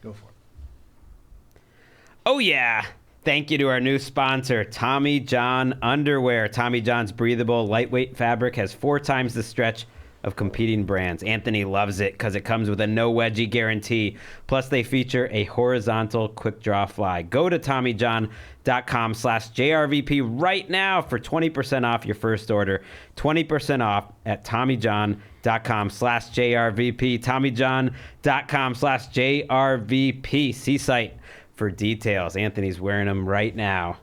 Go for it. Oh, yeah. Thank you to our new sponsor, Tommy John Underwear. Tommy John's breathable, lightweight fabric has 4 times the stretch of competing brands. Anthony loves it because it comes with a no wedgie guarantee. Plus, they feature a horizontal quick draw fly. Go to TommyJohn.com/JRVP right now for 20% off your first order. 20% off at TommyJohn.com/JRVP. TommyJohn.com/JRVP. See site for details. Anthony's wearing them right now.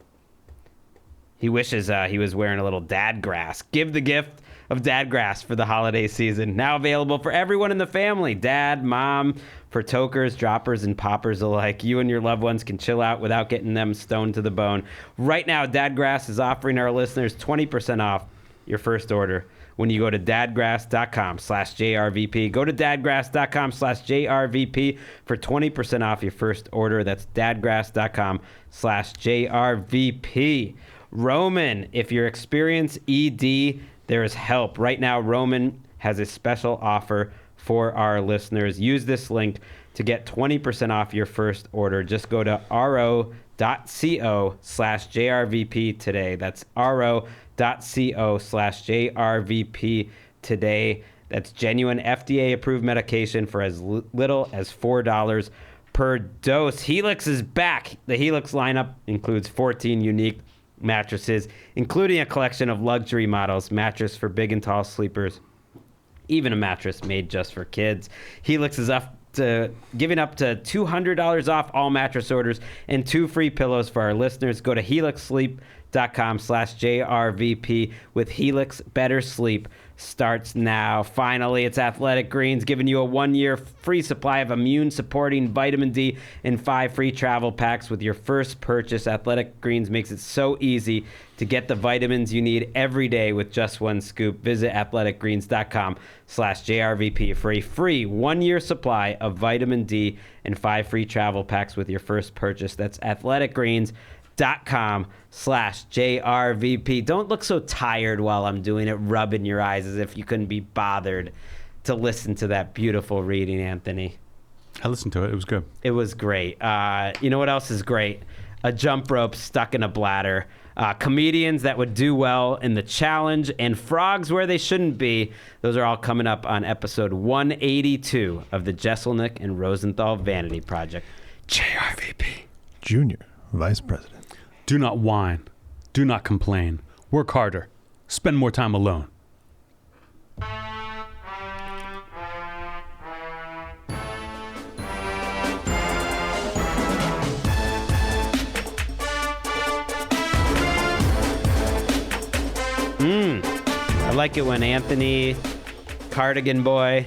He wishes he was wearing a little dad grass. Give the gift of dad grass for the holiday season. Now available for everyone in the family. Dad, mom, for tokers, droppers, and poppers alike. You and your loved ones can chill out without getting them stoned to the bone. Right now, Dad Grass is offering our listeners 20% off your first order when you go to dadgrass.com/JRVP. Go to dadgrass.com/JRVP for 20% off your first order. That's dadgrass.com/JRVP. Roman, if you're experiencing ED, there is help. Right now, Roman has a special offer for our listeners. Use this link to get 20% off your first order. Just go to ro.co/JRVP today. That's ro.co/JRVP today. That's genuine FDA-approved medication for as little as $4 per dose. Helix is back. The Helix lineup includes 14 unique mattresses, including a collection of luxury models, mattress for big and tall sleepers, even a mattress made just for kids. Helix is giving up to $200 off all mattress orders and 2 free pillows for our listeners. Go to helixsleep.com/JRVP. With Helix, better sleep starts now. Finally, it's Athletic Greens giving you a 1-year free supply of immune-supporting vitamin D and 5 free travel packs with your first purchase. Athletic Greens makes it so easy to get the vitamins you need every day with just one scoop. Visit athleticgreens.com/JRVP for a free 1-year supply of vitamin D and 5 free travel packs with your first purchase. That's athleticgreens.com/JRVP. Don't look so tired while I'm doing it, rubbing your eyes as if you couldn't be bothered to listen to that beautiful reading, Anthony. I listened to it. It was good. It was great. You know what else is great? A jump rope stuck in a bladder. Comedians that would do well in the challenge, and frogs where they shouldn't be. Those are all coming up on episode 182 of the Jeselnik and Rosenthal Vanity Project. JRVP. Junior Vice President. Do not whine. Do not complain. Work harder. Spend more time alone. I like it when Anthony, Cardigan boy,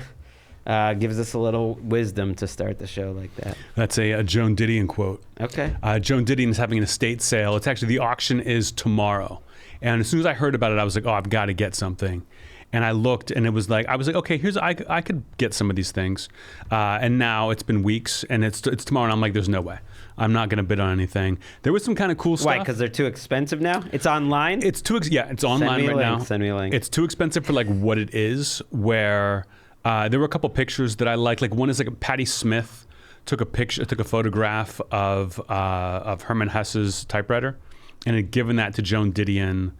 gives us a little wisdom to start the show like that. That's a Joan Didion quote. Okay. Joan Didion is having an estate sale. It's actually, the auction is tomorrow. And as soon as I heard about it, I was like, oh, I've got to get something. And I looked, and it was like, I was like, okay, I could get some of these things. And now it's been weeks, and it's tomorrow, and I'm like, there's no way. I'm not going to bid on anything. There was some kind of cool stuff. Why? Because they're too expensive now? It's online? It's online right now. Send me a link. It's too expensive for like what it is, where there were a couple pictures that I liked. Like one is like Patti Smith took a photograph of Herman Hesse's typewriter and had given that to Joan Didion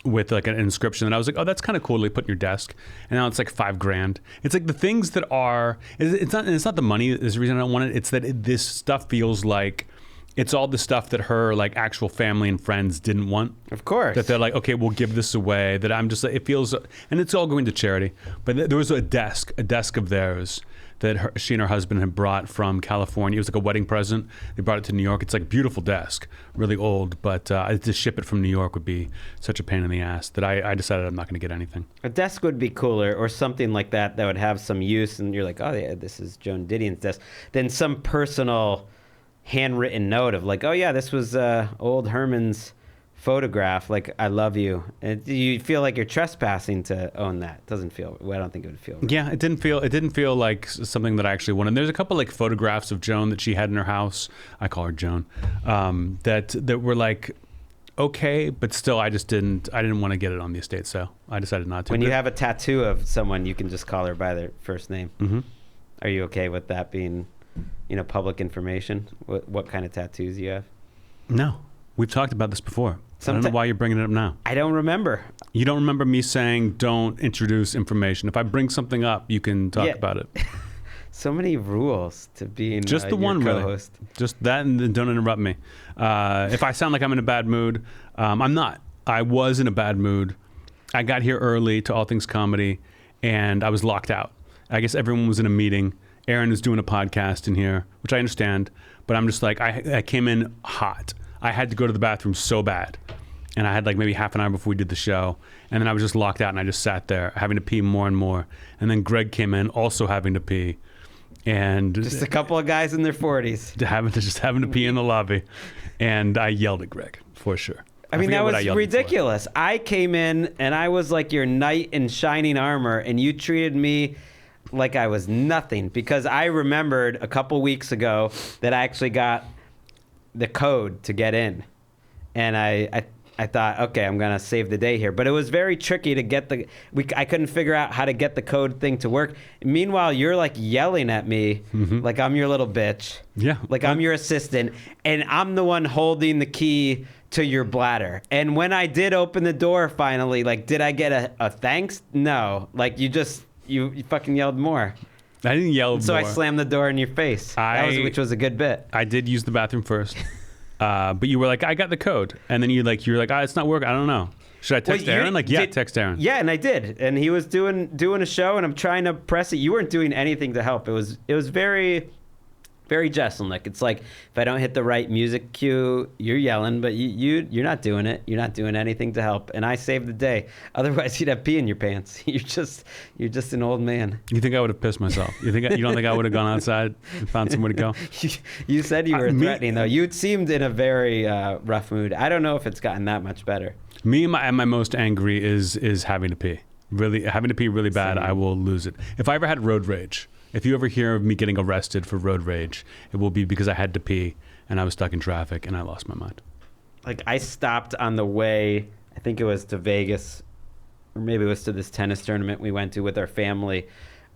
with like an inscription. And I was like, oh, that's kind of cool to put in your desk. And now it's like $5,000. It's like the things that are, it's not the money is the reason I don't want it. It's that this stuff feels like it's all the stuff that her like actual family and friends didn't want. Of course. That they're like, okay, we'll give this away. That I'm just like, it feels, and it's all going to charity. But there was a desk of theirs that she and her husband had brought from California. It was like a wedding present. They brought it to New York. It's like a beautiful desk, really old, but to ship it from New York would be such a pain in the ass that I decided I'm not going to get anything. A desk would be cooler, or something like that would have some use, and you're like, oh yeah, this is Joan Didion's desk. Then some personal handwritten note of like, oh yeah, this was old Herman's photograph, like, I love you. And you feel like you're trespassing to own that. It doesn't feel, well, I don't think it would feel right. Yeah, it didn't feel like something that I actually wanted. There's a couple like photographs of Joan that she had in her house. I call her Joan. That were like okay, but still I didn't want to get it on the estate sale. I decided not to. When you have a tattoo of someone, you can just call her by their first name. Mm-hmm. Are you okay with that being public information? What kind of tattoos you have? No. We've talked about this before. I don't know why you're bringing it up now. I don't remember. You don't remember me saying don't introduce information. If I bring something up, you can talk about it. So many rules to being just the your one, co-host. really. Just that, and then don't interrupt me. If I sound like I'm in a bad mood, I'm not. I was in a bad mood. I got here early to All Things Comedy, and I was locked out. I guess everyone was in a meeting. Aaron is doing a podcast in here, which I understand, but I'm just like, I came in hot. I had to go to the bathroom so bad. And I had like maybe half an hour before we did the show. And then I was just locked out and I just sat there having to pee more and more. And then Gregg came in also having to pee. And just a couple of guys in their 40s. Having to pee in the lobby. And I yelled at Gregg for sure. I mean, that was ridiculous. I came in and I was like your knight in shining armor and you treated me like I was nothing, because I remembered a couple weeks ago that I actually got the code to get in. And I thought, okay, I'm gonna save the day here, but it was very tricky to get I couldn't figure out how to get the code thing to work. Meanwhile, you're like yelling at me, like I'm your little bitch, like I'm your assistant, and I'm the one holding the key to your bladder. And when I did open the door finally, like, did I get a thanks? No, like you fucking yelled more. I didn't yell so more. I slammed the door in your face, which was a good bit. I did use the bathroom first. But you were like, I got the code. And then you're like, it's not working. I don't know. Should I text Aaron? Text Aaron. Yeah, and I did. And he was doing a show, and I'm trying to press it. You weren't doing anything to help. It was very, very Jeselnik. It's like, if I don't hit the right music cue, you're yelling, but you're not doing it. You're not doing anything to help. And I saved the day. Otherwise, you'd have pee in your pants. You're just an old man. You think I would have pissed myself? You don't think I would have gone outside and found somewhere to go? You said you were threatening, though. You seemed in a very rough mood. I don't know if it's gotten that much better. Me at my most angry is having to pee. Really, having to pee really bad, I will lose it. If I ever had road rage, if you ever hear of me getting arrested for road rage, it will be because I had to pee and I was stuck in traffic and I lost my mind. Like, I stopped on the way, I think it was to Vegas, or maybe it was to this tennis tournament we went to with our family,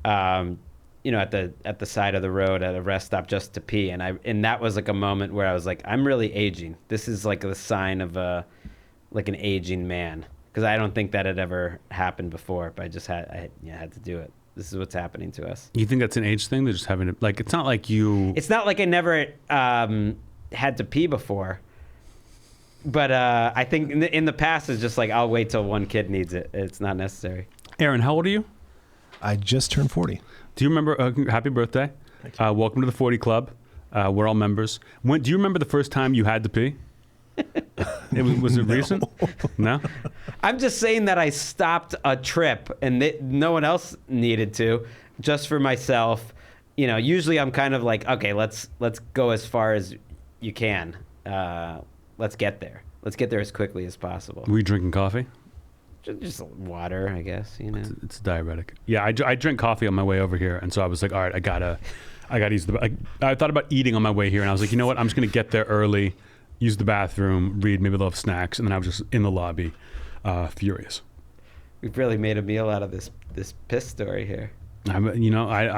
at the side of the road at a rest stop just to pee. And that was like a moment where I was like, I'm really aging. This is like the sign of an aging man. Because I don't think that had ever happened before, but I had to do it. This is what's happening to us. You think that's an age thing? They're just having to, like, it's not like you... It's not like I never had to pee before. But I think in the past, it's just like, I'll wait till one kid needs it. It's not necessary. Aaron, how old are you? I just turned 40. Do you remember... happy birthday. Welcome to the 40 Club. We're all members. Do you remember the first time you had to pee? Was it recent? No? I'm just saying that I stopped a trip and no one else needed to, just for myself. Usually I'm kind of like, okay, let's go as far as you can. Let's get there. Let's get there as quickly as possible. Were you drinking coffee? Just water, I guess. It's a diuretic. Yeah, I drank coffee on my way over here, and so I was like, all right, I gotta use I thought about eating on my way here, and I was like, you know what? I'm just gonna get there early, use the bathroom, read, maybe they'll have snacks, and then I was just in the lobby, furious. We've really made a meal out of this piss story here. I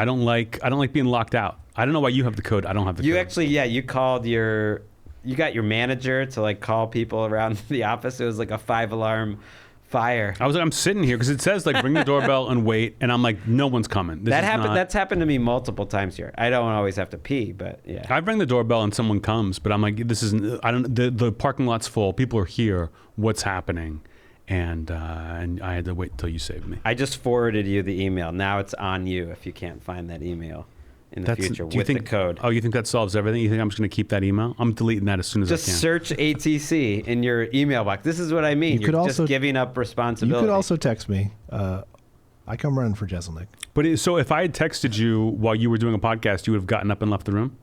don't like being locked out. I don't know why you have the code. I don't have the code. You actually, you called you got your manager to like call people around the office. It was like a 5-alarm fire. I was like, I'm sitting here because it says like ring the doorbell and wait, and I'm like, no one's coming. That's happened to me multiple times here. I don't always have to pee, but yeah. I've rang the doorbell and someone comes, but I'm like, the parking lot's full. People are here. What's happening? And I had to wait until you saved me. I just forwarded you the email. Now it's on you if you can't find that email in the future with the code. Oh, you think that solves everything? You think I'm just going to keep that email? I'm deleting that as soon as I can. Just search ATC in your email box. This is what I mean. You're just giving up responsibility. You could also text me. I come running for Jeselnik. But so if I had texted you while you were doing a podcast, you would have gotten up and left the room?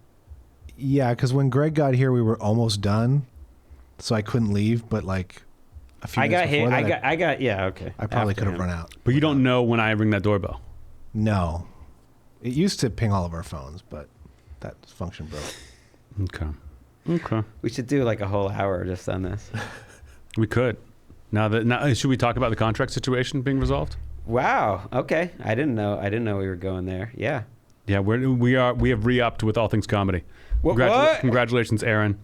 Yeah, because when Gregg got here, we were almost done, so I couldn't leave. But like a few minutes before that, okay. I probably could have run out. But you don't know when I ring that doorbell? No. It used to ping all of our phones, but that function broke. Okay. We should do like a whole hour just on this. We could. Now, should we talk about the contract situation being resolved? Wow. Okay. I didn't know we were going there. Yeah. Yeah, we have re-upped with All Things Comedy. What? Congratulations, Aaron.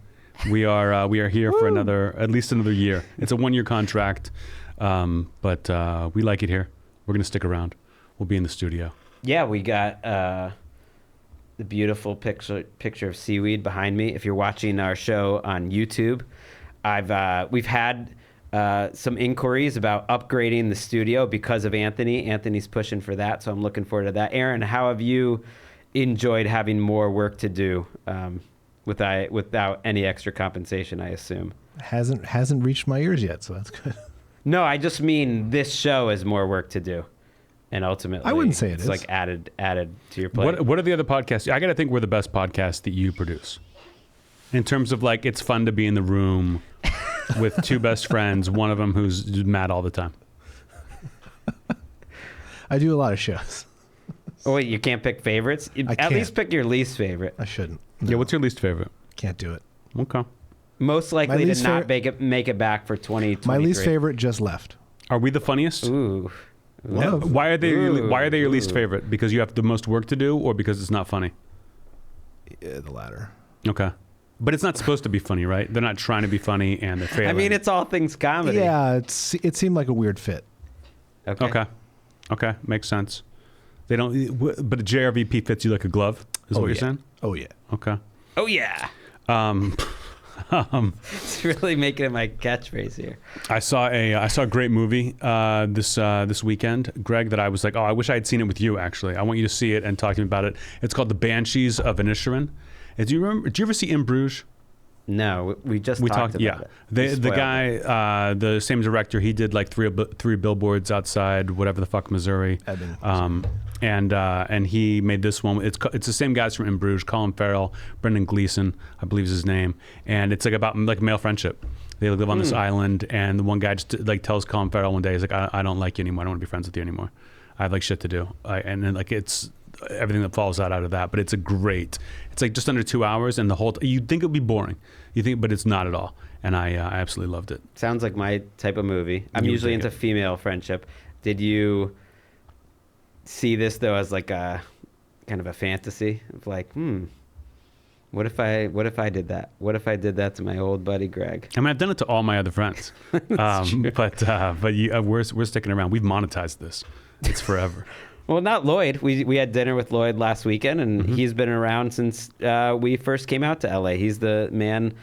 We are here for at least another year. It's a 1-year contract, but we like it here. We're gonna stick around. We'll be in the studio. Yeah, we got the beautiful picture of seaweed behind me. If you're watching our show on YouTube, we've had some inquiries about upgrading the studio because of Anthony. Anthony's pushing for that, so I'm looking forward to that. Aaron, how have you enjoyed having more work to do without any extra compensation, I assume? Hasn't reached my ears yet, so that's good. No, I just mean this show is more work to do. And ultimately, I wouldn't say it's is. like added to your plate. What are the other podcasts? I got to think we're the best podcast that you produce. In terms of like, it's fun to be in the room with two best friends, one of them who's mad all the time. I do a lot of shows. Oh, wait, you can't pick favorites? At least pick your least favorite. I shouldn't. No. Yeah, what's your least favorite? Can't do it. Okay. Most likely to not make it back for 2023. My least favorite just left. Are we the funniest? Ooh. Why are they your least favorite? Because you have the most work to do, or because it's not funny? Yeah, the latter. Okay. But it's not supposed to be funny, right? They're not trying to be funny, and they're failing. I mean, it's All Things Comedy. Yeah, it seemed like a weird fit. Okay. Makes sense. They don't, but a JRVP fits you like a glove, is what you're saying? Oh yeah. Okay. Oh yeah. It's really making it my catchphrase here. I saw a great movie this weekend, Gregg, that I was like, oh, I wish I had seen it with you. Actually, I want you to see it and talk to me about it. It's called The Banshees of Inisherin. Do you ever see In Bruges? No, we talked about it. The guy, the same director, he did like three billboards outside whatever the fuck Missouri, and he made this one. It's the same guys from In Bruges, Colin Farrell, Brendan Gleeson, I believe is his name, and it's like about like male friendship. They live on this island, and the one guy just like tells Colin Farrell one day, he's like, I don't like you anymore. I don't want to be friends with you anymore. I have like shit to do, and then like it's everything that falls out of that. But it's it's like just under 2 hours, and you'd think it would be boring. But it's not at all. And I absolutely loved it. Sounds like my type of movie. I'm usually into female friendship. Did you see this though as like a kind of a fantasy of like, what if I did that? What if I did that to my old buddy Gregg? I mean, I've done it to all my other friends. But we're sticking around. We've monetized this. It's forever. Well, not Lloyd. We had dinner with Lloyd last weekend, and he's been around since we first came out to LA. He's the man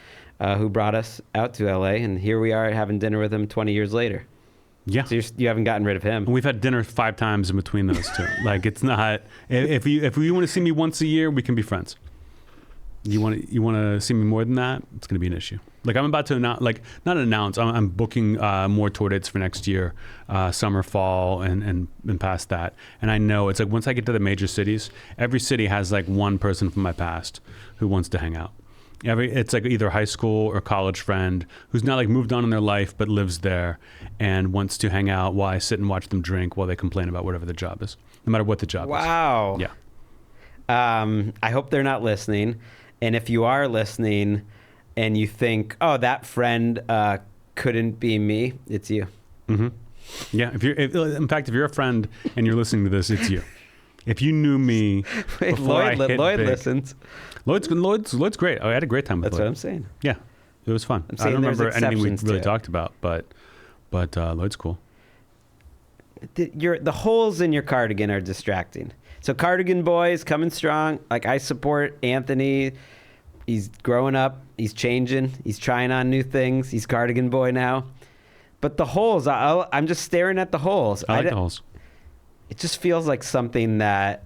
who brought us out to LA, and here we are having dinner with him 20 years later. Yeah. So you haven't gotten rid of him. And we've had dinner 5 times in between those two. Like, it's not, if you want to see me once a year, we can be friends. You want to see me more than that, it's going to be an issue. Like, I'm about to announce, I'm booking more tour dates for next year, summer, fall, and past that. And I know it's like once I get to the major cities, every city has like one person from my past who wants to hang out. It's like either high school or college friend who's now like moved on in their life but lives there and wants to hang out while I sit and watch them drink while they complain about whatever the job is, no matter what the job is. Wow. Yeah. I hope they're not listening. And if you are listening and you think, oh, that friend couldn't be me, it's you. Mm-hmm. Yeah. If you're a friend and you're listening to this, it's you. If you knew me, Lloyd listens. Lloyd's great. I had a great time with Lloyd. That's what I'm saying. Yeah, it was fun. I don't remember anything we really talked about, but Lloyd's cool. The holes in your cardigan are distracting. So Cardigan boys coming strong. Like, I support Anthony. He's growing up. He's changing. He's trying on new things. He's Cardigan boy now. But the holes, I'm just staring at the holes. I like the holes. It just feels like something that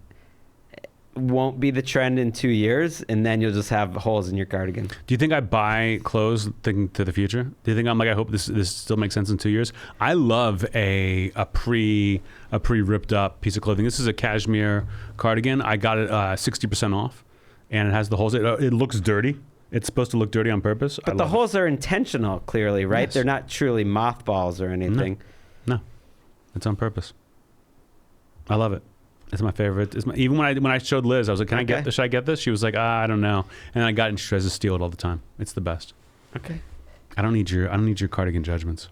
won't be the trend in 2 years, and then you'll just have holes in your cardigan. Do you think I buy clothes thinking to the future? Do you think I'm like, I hope this still makes sense in 2 years? I love a pre ripped up piece of clothing. This is a cashmere cardigan. I got it 60% off, and it has the holes. It looks dirty. It's supposed to look dirty on purpose. But the holes are intentional, clearly, right? Yes. They're not truly mothballs or anything. No, it's on purpose. I love it. It's my favorite. Even when I showed Liz, I was like, "Can I get this? Should I get this?" She was like, "I don't know." And I got it, and she tries to steal it all the time. It's the best. Okay. I don't need your cardigan judgments.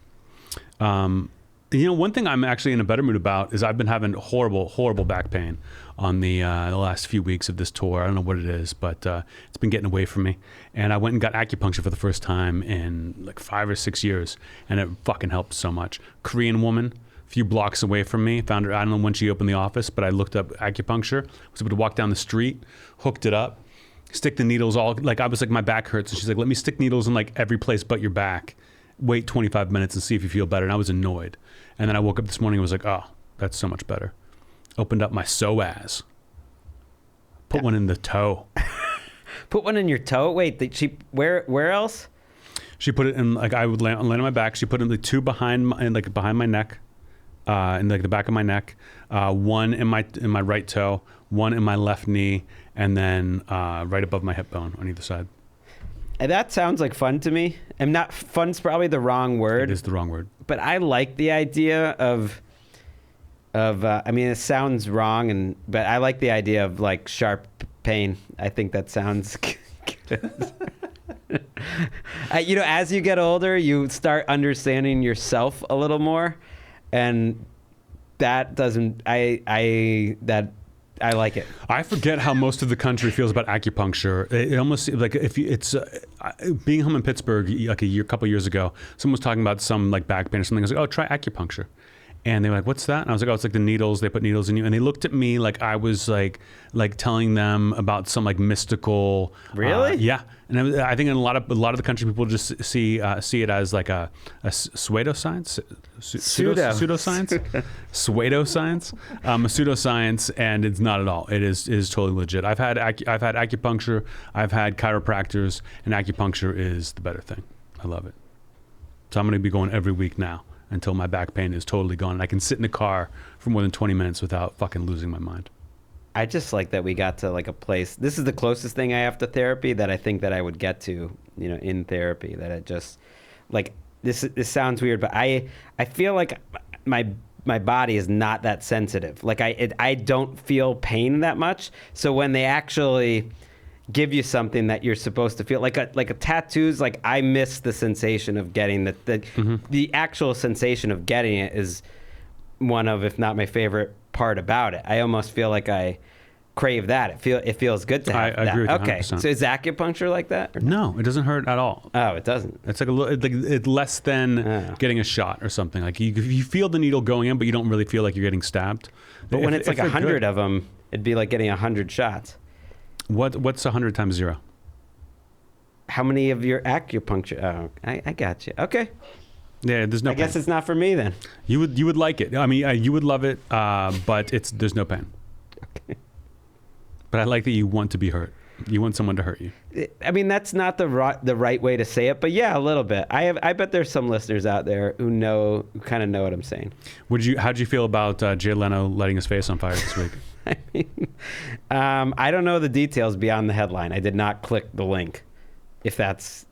One thing I'm actually in a better mood about is I've been having horrible back pain on the last few weeks of this tour. I don't know what it is, but it's been getting away from me. And I went and got acupuncture for the first time in like 5 or 6 years, and it fucking helped so much. Korean woman, a few blocks away from me. Found her, I don't know when she opened the office, but I looked up acupuncture. Was able to walk down the street, hooked it up, stick the needles all, like I was like, my back hurts. And she's like, let me stick needles in like every place but your back. Wait 25 minutes and see if you feel better. And I was annoyed. And then I woke up this morning and was like, oh, that's so much better. Opened up my psoas. Put one in the toe. Put one in your toe? Wait, where else? She put it in, like, I would land on my back. She put in the two behind my neck, in like the back of my neck, one in my right toe, one in my left knee, and then right above my hip bone on either side. And that sounds like fun to me. And not fun's probably the wrong word. It is the wrong word. But I like the idea of I mean, it sounds wrong, but I like the idea of like sharp pain. I think that sounds good. As you get older, you start understanding yourself a little more, and that doesn't. I like it. I forget how most of the country feels about acupuncture. It almost like being home in Pittsburgh like a couple years ago, someone was talking about some like back pain or something. I was like, oh, try acupuncture. And they were like, what's that? And I was like, oh, it's like the needles. They put needles in you. And they looked at me like I was like telling them about some like mystical. Really? Yeah. And I think in a lot of the country, people just see it as like a pseudoscience, pseudoscience, a pseudoscience, and it's not at all. It is totally legit. I've had acupuncture, I've had chiropractors, and acupuncture is the better thing. I love it. So I'm going to be going every week now until my back pain is totally gone. And I can sit in the car for more than 20 minutes without fucking losing my mind. I just like that we got to like a place. This is the closest thing I have to therapy that I think that I would get to, in therapy. That it just like this sounds weird, but I feel like my body is not that sensitive. Like I don't feel pain that much. So when they actually give you something that you're supposed to feel like a tattoos, like I miss the sensation of getting the actual sensation of getting it is one of, if not my favorite part about it. I almost feel like I crave that. It feels good to have that. I agree with you 100%. Okay, so is acupuncture like that? No, it doesn't hurt at all. Oh, it doesn't. It's like it's less than getting a shot or something. Like you feel the needle going in, but you don't really feel like you're getting stabbed. But when it's like 100 of them, it'd be like getting 100 shots. What's 100 times 0? How many of your acupuncture? Oh, I got you. Okay. Yeah, there's no pain. I guess it's not for me then. You would like it. I mean, you would love it, but there's no pain. Okay. But I like that you want to be hurt. You want someone to hurt you. I mean, that's not the right way to say it, but yeah, a little bit. I bet there's some listeners out there who kind of know what I'm saying. How'd you feel about Jay Leno lighting his face on fire this week? I mean, I don't know the details beyond the headline. I did not click the link. If that's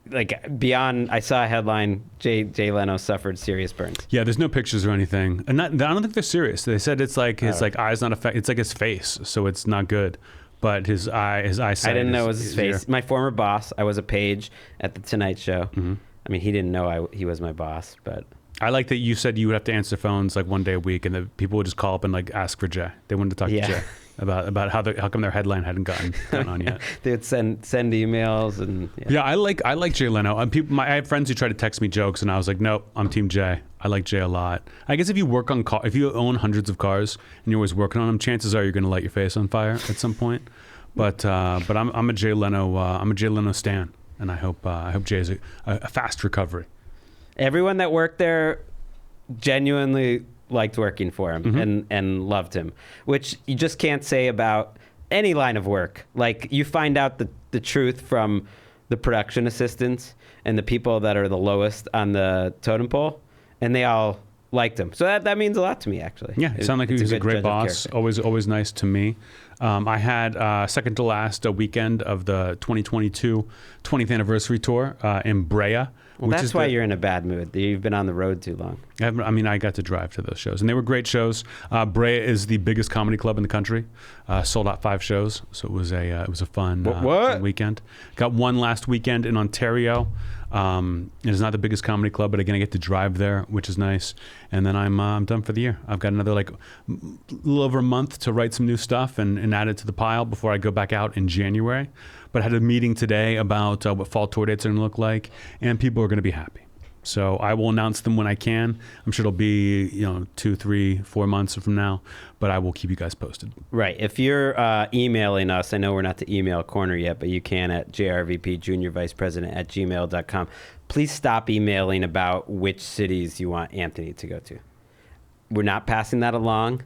like beyond, I saw a headline: Jay Leno suffered serious burns. Yeah, there's no pictures or anything, and I don't think they're serious. They said it's like his like eyes not affected. It's like his face, so it's not good. But his eyesight. I didn't know it was his face. My former boss, I was a page at the Tonight Show. Mm-hmm. I mean, he didn't know he was my boss, but. I like that you said you would have to answer phones like one day a week, and that people would just call up and like ask for Jay. They wanted to talk to Jay about how come their headline hadn't gotten on yet. They would send emails and. Yeah, I like Jay Leno. I have friends who try to text me jokes, and I was like, nope, I'm Team Jay. I like Jay a lot. I guess if you work on if you own hundreds of cars and you're always working on them, chances are you're going to light your face on fire at some point. But I'm a Jay Leno stan, and I hope Jay's a fast recovery. Everyone that worked there genuinely liked working for him Mm-hmm. and loved him, which you just can't say about any line of work. Like you find out the truth from the production assistants and the people that are the lowest on the totem pole, and they all liked him. So that means a lot to me, actually. Yeah, it sounded like he was a great boss. Always nice to me. I had second to last weekend of the 2022 20th anniversary tour in Brea. Well, that's why you're in a bad mood. You've been on the road too long. I got to drive to those shows, and they were great shows. Brea is the biggest comedy club in the country. Sold out 5 shows, so it was a fun weekend. Got one last weekend in Ontario. It's not the biggest comedy club, but again, I get to drive there, which is nice. And then I'm done for the year. I've got another little over a month to write some new stuff and add it to the pile before I go back out in January. But I had a meeting today about what fall tour dates are going to look like, and people are going to be happy. So I will announce them when I can. I'm sure it'll be 2, 3, 4 months from now, but I will keep you guys posted. Right. If you're emailing us, I know we're not the email corner yet, but you can at jrvp@gmail.com. Please stop emailing about which cities you want Anthony to go to. We're not passing that along.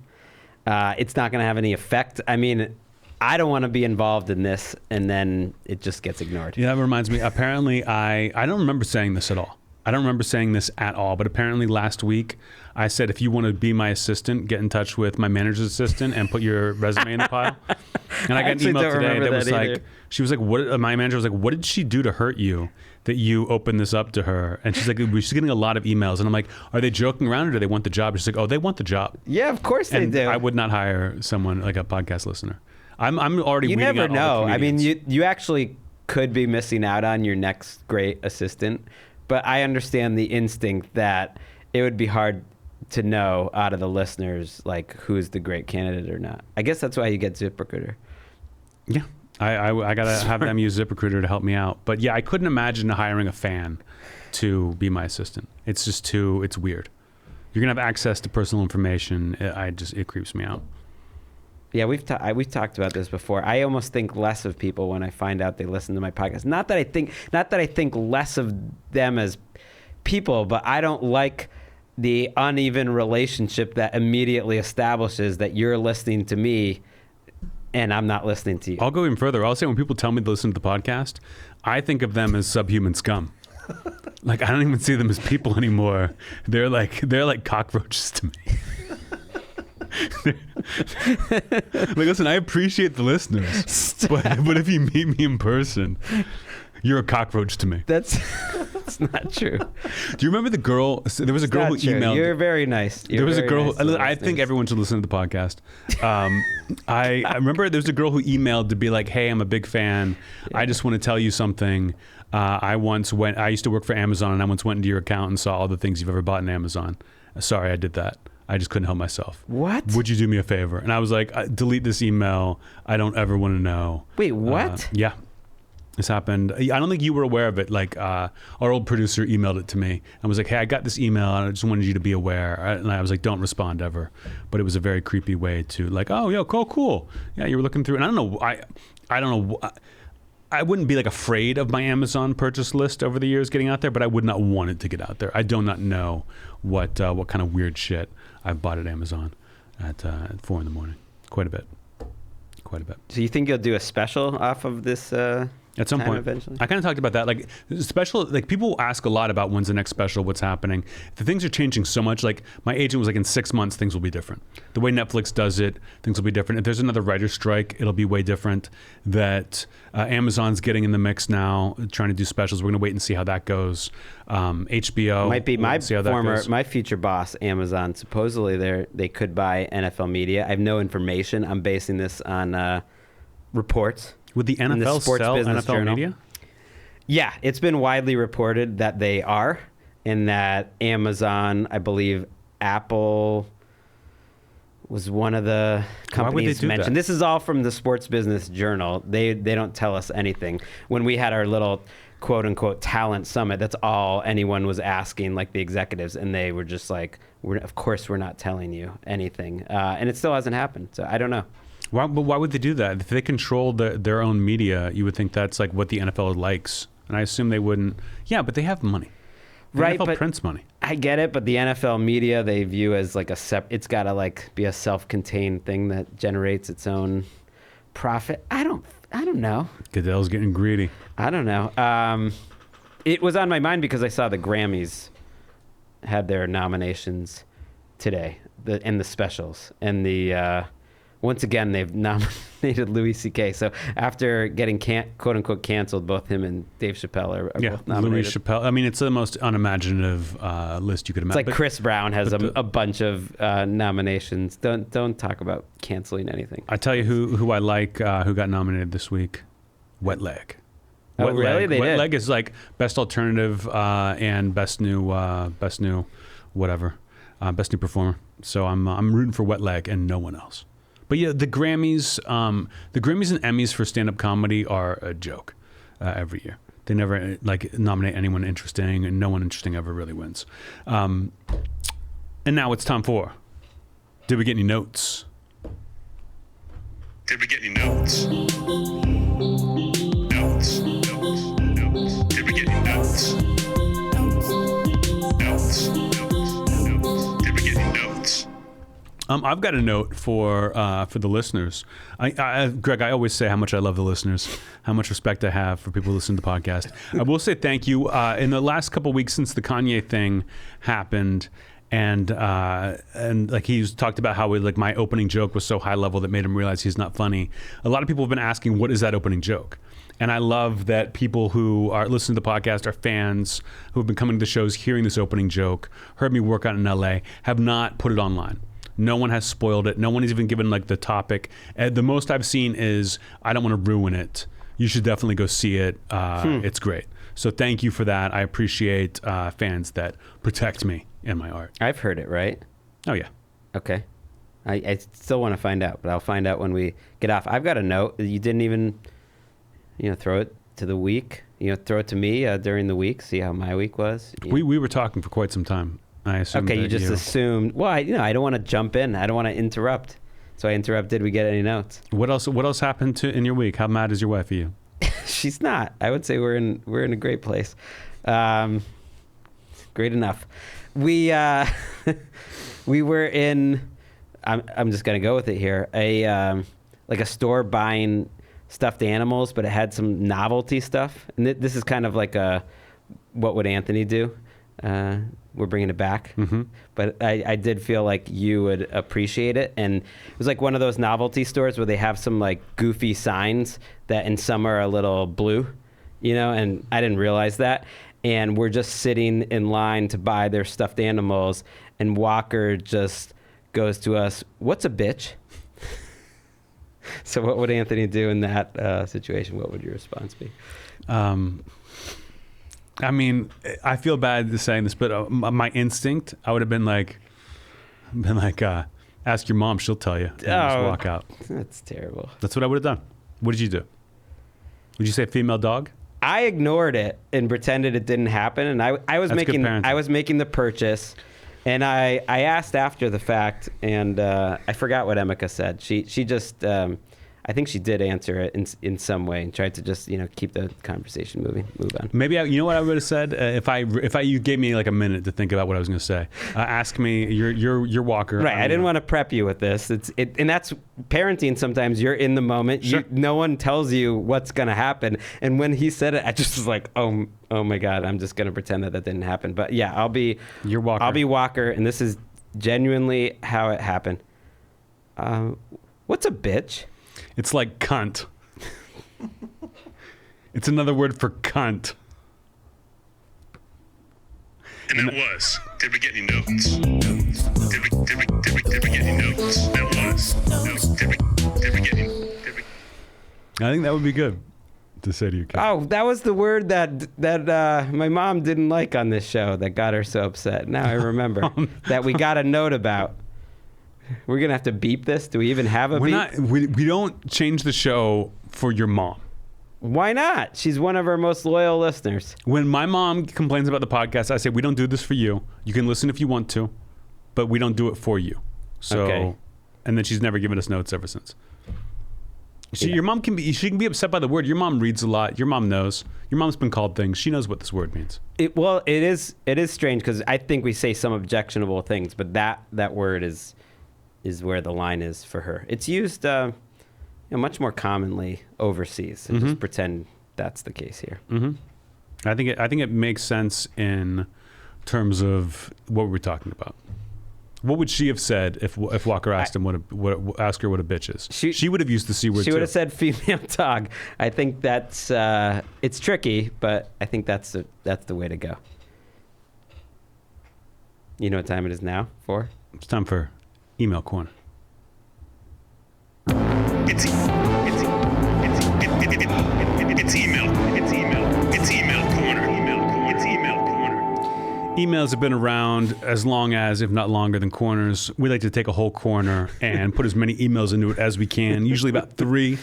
It's not going to have any effect. I mean, I don't want to be involved in this, and then it just gets ignored. Yeah, that reminds me. Apparently, I don't remember saying this at all. I don't remember saying this at all, but apparently last week I said, if you want to be my assistant, get in touch with my manager's assistant and put your resume in the pile. And I got an email today that was like, she was like, "What?" My manager was like, "What did she do to hurt you that you opened this up to her?" And she's like, she's getting a lot of emails. And I'm like, are they joking around or do they want the job? She's like, oh, they want the job. Yeah, of course they do. I would not hire someone like a podcast listener. I'm already You weeding never out all know. the I mean, comedians. you actually could be missing out on your next great assistant. But I understand the instinct that it would be hard to know out of the listeners, like, who's the great candidate or not. I guess that's why you get ZipRecruiter. Yeah. I got to have them use ZipRecruiter to help me out. But yeah, I couldn't imagine hiring a fan to be my assistant. It's just it's weird. You're going to have access to personal information. It creeps me out. Yeah, we've talked about this before. I almost think less of people when I find out they listen to my podcast. Not that I think less of them as people, but I don't like the uneven relationship that immediately establishes that you're listening to me and I'm not listening to you. I'll go even further. I'll say when people tell me to listen to the podcast, I think of them as subhuman scum. Like, I don't even see them as people anymore. They're like cockroaches to me. Like, listen, I appreciate the listeners, but if you meet me in person, you're a cockroach to me. That's not true. Do you remember the girl? There was a girl who emailed. You're very nice. There was a girl. I think everyone should listen to the podcast. I remember there was a girl who emailed to be like, "Hey, I'm a big fan. Yeah. I just want to tell you something. I used to work for Amazon, and I once went into your account and saw all the things you've ever bought in Amazon. Sorry, I did that. I just couldn't help myself. What? Would you do me a favor?" And I was like, delete this email. I don't ever want to know. Wait, what? Yeah. This happened. I don't think you were aware of it. Like, our old producer emailed it to me and was like, "Hey, I got this email and I just wanted you to be aware." And I was like, "Don't respond ever." But it was a very creepy way to like, "Oh, yo, cool. Yeah, you were looking through." And I don't know. I don't know. I wouldn't be like afraid of my Amazon purchase list over the years getting out there, but I would not want it to get out there. I do not know what kind of weird shit I've bought at Amazon at 4 a.m. Quite a bit. So you think you'll do a special off of this? At some point, eventually? I kind of talked about that. Like, special, like, people ask a lot about when's the next special, what's happening. The things are changing so much. Like, my agent was like, in 6 months, things will be different. The way Netflix does it, things will be different. If there's another writer's strike, it'll be way different. That Amazon's getting in the mix now, trying to do specials. We're going to wait and see how that goes. HBO might be my future boss, Amazon. Supposedly, they could buy NFL Media. I have no information. I'm basing this on reports. Would the NFL sell NFL Media? Yeah, it's been widely reported that they are, and that Amazon, I believe Apple was one of the companies mentioned. This is all from the Sports Business Journal. They don't tell us anything. When we had our little quote unquote talent summit, that's all anyone was asking, like the executives, and they were just like, of course we're not telling you anything. And it still hasn't happened, so I don't know. Why would they do that? If they control their own media, you would think that's like what the NFL likes. And I assume they wouldn't. Yeah, but they have money. Right, NFL prints money. I get it, but the NFL media they view as like it's got to like be a self-contained thing that generates its own profit. I don't know. Goodell's getting greedy. I don't know. It was on my mind because I saw the Grammys had their nominations today, and the specials, and the once again they've nominated Louis C.K. So after getting quote unquote canceled, both him and Dave Chappelle are both nominated. Louis Chappelle. I mean, it's the most unimaginative list you could imagine. It's like Chris Brown has a bunch of nominations. Don't talk about canceling anything. I tell you who I like who got nominated this week. Wet Leg. Oh, really? They Wet did. Leg is like best alternative and best new whatever, best new performer. So I'm rooting for Wet Leg and no one else. But yeah, the Grammys and Emmys for stand-up comedy are a joke every year. They never nominate anyone interesting, and no one interesting ever really wins. And now it's time for Did We Get Any Notes? Did we get any notes? Notes. Did we get any notes? Notes. Did we get any notes? I've got a note for the listeners. Gregg, I always say how much I love the listeners, how much respect I have for people who listen to the podcast. I will say thank you. In the last couple of weeks since the Kanye thing happened, and like he's talked about how my opening joke was so high level that made him realize he's not funny. A lot of people have been asking, what is that opening joke? And I love that people who are listening to the podcast are fans who have been coming to the shows, hearing this opening joke, heard me work out in LA, have not put it online. No one has spoiled it. No one has even given the topic. The most I've seen is, I don't want to ruin it. You should definitely go see it. It's great. So thank you for that. I appreciate fans that protect me and my art. I've heard it, right? Oh, yeah. Okay. I still want to find out, but I'll find out when we get off. I've got a note. You didn't even, throw it to the week. Throw it to me during the week, see how my week was. We were talking for quite some time. I assumed. Okay, you just assumed. Well, I don't want to jump in. I don't want to interrupt. So I interrupted. We get any notes? What else happened in your week? How mad is your wife at you? She's not. I would say we're in a great place. Great enough. We were in. I'm just gonna go with it here. A store buying stuffed animals, but it had some novelty stuff. And this is kind of like what would Anthony do? We're bringing it back. Mm-hmm. But I did feel like you would appreciate it. And it was like one of those novelty stores where they have some goofy signs that in some are a little blue, and I didn't realize that. And we're just sitting in line to buy their stuffed animals, and Walker just goes to us, "What's a bitch?" So what would Anthony do in that situation? What would your response be? I mean, I feel bad saying this, but my instinct, I would have been like, ask your mom, she'll tell you. And just walk out. That's terrible. That's what I would have done. What did you do? Would you say female dog? I ignored it and pretended it didn't happen, and I was making the purchase, and I asked after the fact, and I forgot what Emeka said. She just I think she did answer it in some way and tried to just keep the conversation move on. Maybe you know what I would have said if you gave me a minute to think about what I was going to say. Ask me your Walker. Right, I didn't want to prep you with this. And that's parenting. Sometimes you're in the moment. Sure. No one tells you what's going to happen. And when he said it, I just was like, oh my God, I'm just going to pretend that didn't happen. But yeah, I'll be your Walker. I'll be Walker, and this is genuinely how it happened. What's a bitch? It's like cunt. It's another word for cunt. And that was. Did we get any notes? Did we get any notes? That was. Notes. Did we get any? I think that would be good to say to your kid. Oh, that was the word that my mom didn't like on this show that got her so upset. Now I remember that we got a note about. We're going to have to beep this? Do we even have a beep? We don't change the show for your mom. Why not? She's one of our most loyal listeners. When my mom complains about the podcast, I say, we don't do this for you. You can listen if you want to, but we don't do it for you. So, okay. And then she's never given us notes ever since. Your mom can be upset by the word. Your mom reads a lot. Your mom knows. Your mom's been called things. She knows what this word means. It is strange because I think we say some objectionable things, but that word is where the line is for her. It's used much more commonly overseas. So just pretend that's the case here. Mm-hmm. I think it makes sense in terms of what we're talking about. What would she have said if Walker asked ask her what a bitch is? She would have used the C word. She would have said female dog. I think that's it's tricky, but I think that's the way to go. You know what time it is now for? It's time for Email Corner. It's email. Emails have been around as long as, if not longer than corners. We like to take a whole corner and put as many emails into it as we can, usually about 3.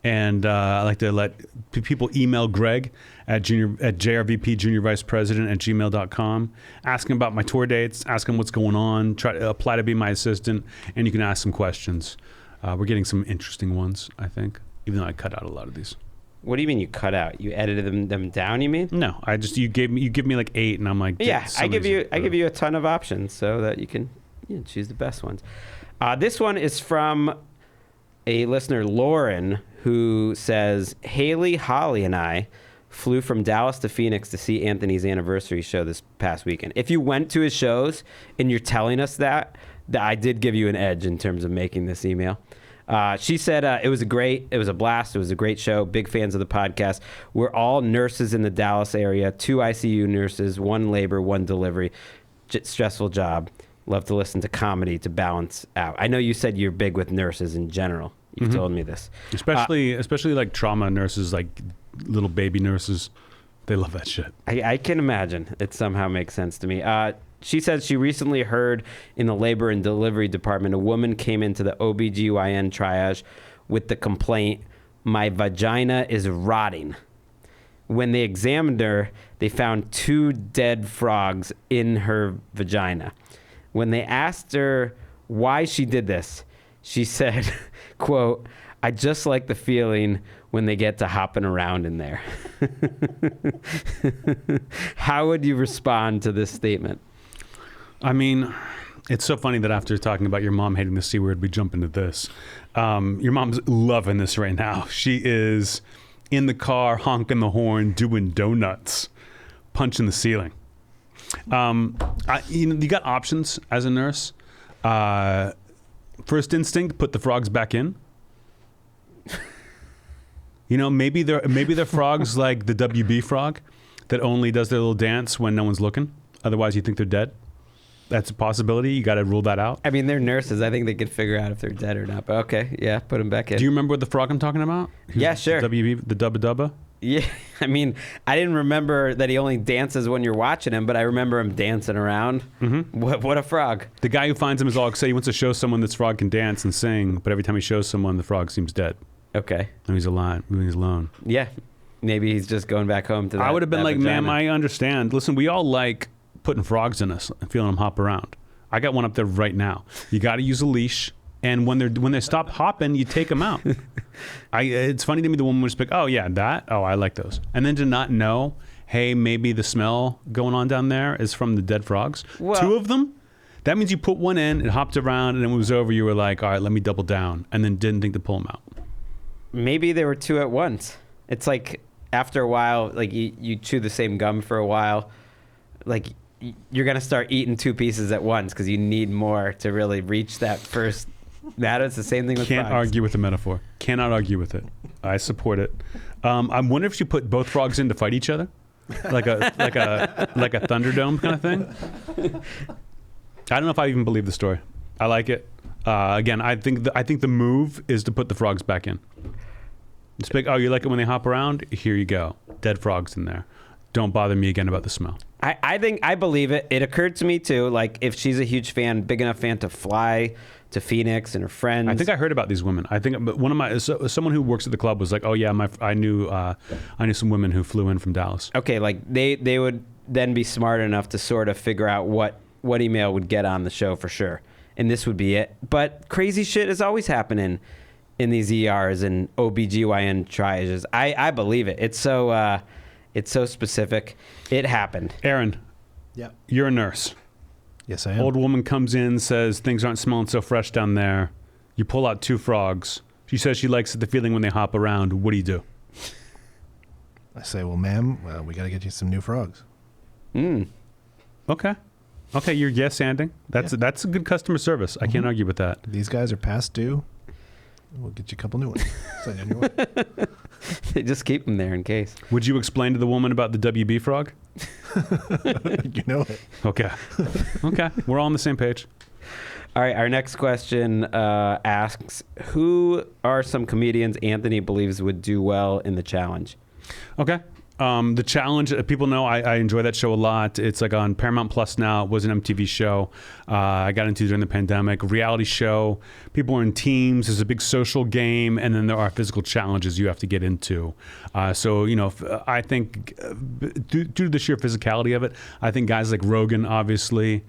And I like to let people email Gregg at JRVP Junior Vice President at gmail.com. Ask him about my tour dates, ask him what's going on, try to apply to be my assistant, and you can ask some questions. We're getting some interesting ones, I think, even though I cut out a lot of these. What do you mean you cut out? You edited them down, you mean? No, you give me like 8, and I'm like, yeah, I give you a ton of options so that you can choose the best ones. This one is from a listener, Lauren, who says, Haley, Holly, and I flew from Dallas to Phoenix to see Anthony's anniversary show this past weekend. If you went to his shows and you're telling us that I did give you an edge in terms of making this email. She said it was a blast. It was a great show. Big fans of the podcast. We're all nurses in the Dallas area, 2 ICU nurses, 1 labor, 1 delivery. Stressful job. Love to listen to comedy to balance out. I know you said you're big with nurses in general. You've told me this. Especially like trauma nurses, like little baby nurses. They love that shit. I can imagine. It somehow makes sense to me. She says she recently heard in the labor and delivery department, a woman came into the OBGYN triage with the complaint, my vagina is rotting. When they examined her, they found 2 dead frogs in her vagina. When they asked her why she did this, she said, quote, I just like the feeling when they get to hopping around in there. How would you respond to this statement? I mean, it's so funny that after talking about your mom hating the C word, we jump into this. Your mom's loving this right now. She is in the car, honking the horn, doing donuts, punching the ceiling. You got options as a nurse. First instinct, put the frogs back in. Maybe they're frogs like the WB frog that only does their little dance when no one's looking. Otherwise, you think they're dead. That's a possibility. You got to rule that out. I mean, they're nurses. I think they could figure out if they're dead or not. But okay, yeah, put them back in. Do you remember what the frog I'm talking about? Yeah, sure. The WB, the Dubba Dubba? Yeah, I mean, I didn't remember that he only dances when you're watching him, but I remember him dancing around. Mm-hmm. What a frog. The guy who finds him is all excited. He wants to show someone this frog can dance and sing, but every time he shows someone, the frog seems dead. Okay. And he's alone. Yeah. Maybe he's just going back home to that. I would have been like, vagina. Ma'am, I understand. Listen, we all like putting frogs in us and feeling them hop around. I got one up there right now. You got to use a leash. And when they stop hopping, you take them out. It's funny to me the woman would just pick, oh yeah, that? Oh, I like those. And then to not know, hey, maybe the smell going on down there is from the dead frogs. Well, 2 of them? That means you put one in, it hopped around, and then when it was over, you were like, all right, let me double down, and then didn't think to pull them out. Maybe there were 2 at once. It's like after a while, like you chew the same gum for a while, like you're going to start eating 2 pieces at once because you need more to really reach that first. It's the same thing with frogs. Can't argue with the metaphor. Cannot argue with it. I support it. I wonder if you put both frogs in to fight each other, like a Thunderdome kind of thing. I don't know if I even believe the story. I like it. Again, I think the move is to put the frogs back in. It's like, oh, you like it when they hop around? Here you go. Dead frogs in there. Don't bother me again about the smell. I think I believe it. It occurred to me too. Like if she's a huge fan, big enough fan to fly to Phoenix and her friends. I think I heard about these women. I think one of my someone who works at the club was like, oh yeah, I knew some women who flew in from Dallas. Okay, like they would then be smart enough to sort of figure out what email would get on the show for sure, and this would be it. But crazy shit is always happening in these ERs and OBGYN triages. I believe it. It's so specific. It happened. Aaron, yeah, you're a nurse. Yes, I am. Old woman comes in, says things aren't smelling so fresh down there. You pull out 2 frogs. She says she likes the feeling when they hop around. What do you do? I say, well, ma'am, we got to get you some new frogs. Okay, you're yes-anding. That's a good customer service. I can't argue with that. These guys are past due. We'll get you a couple new ones. Send you on your way. They just keep them there in case. Would you explain to the woman about the WB frog? You know it. Okay. We're all on the same page. All right. Our next question asks, who are some comedians Anthony believes would do well in the challenge? Okay. The Challenge, people know I enjoy that show a lot. It's like on Paramount Plus now. It was an MTV show. I got into during the pandemic. Reality show. People are in teams. There's a big social game, and then there are physical challenges you have to get into. So, I think due to the sheer physicality of it, I think guys like Rogan, obviously,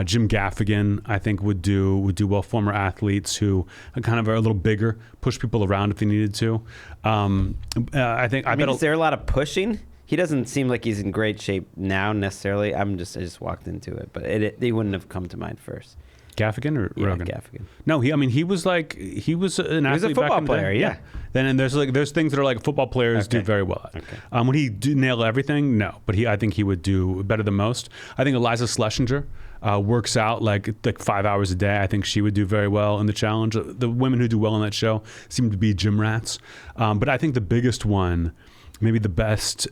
Jim Gaffigan, I think would do well. Former athletes who kind of are a little bigger, push people around if they needed to. Is there a lot of pushing? He doesn't seem like he's in great shape now necessarily. I just walked into it, but they wouldn't have come to mind first. Gaffigan or Rogan? Gaffigan. No, he was an athlete. He was a football player. Yeah. Then there's things that are like football players do very well at. Okay. Would he nail everything? No, but I think he would do better than most. I think Eliza Schlesinger works out like 5 hours a day. I think she would do very well in the challenge. The women who do well on that show seem to be gym rats. But I think the biggest one, maybe the best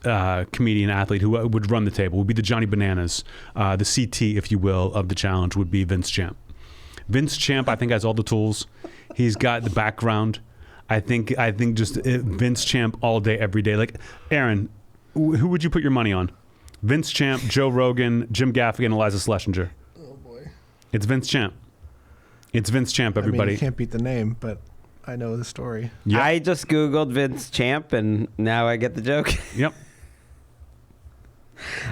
comedian athlete who would run the table would be the Johnny Bananas, the CT, if you will, of the challenge would be Vince Champ. Vince Champ, I think, has all the tools. He's got the background. I think just Vince Champ all day, every day. Like, Aaron, who would you put your money on? Vince Champ, Joe Rogan, Jim Gaffigan, Eliza Schlesinger. Oh, boy. It's Vince Champ. It's Vince Champ, everybody. You can't beat the name, but I know the story. Yep. I just Googled Vince Champ, and now I get the joke. Yep.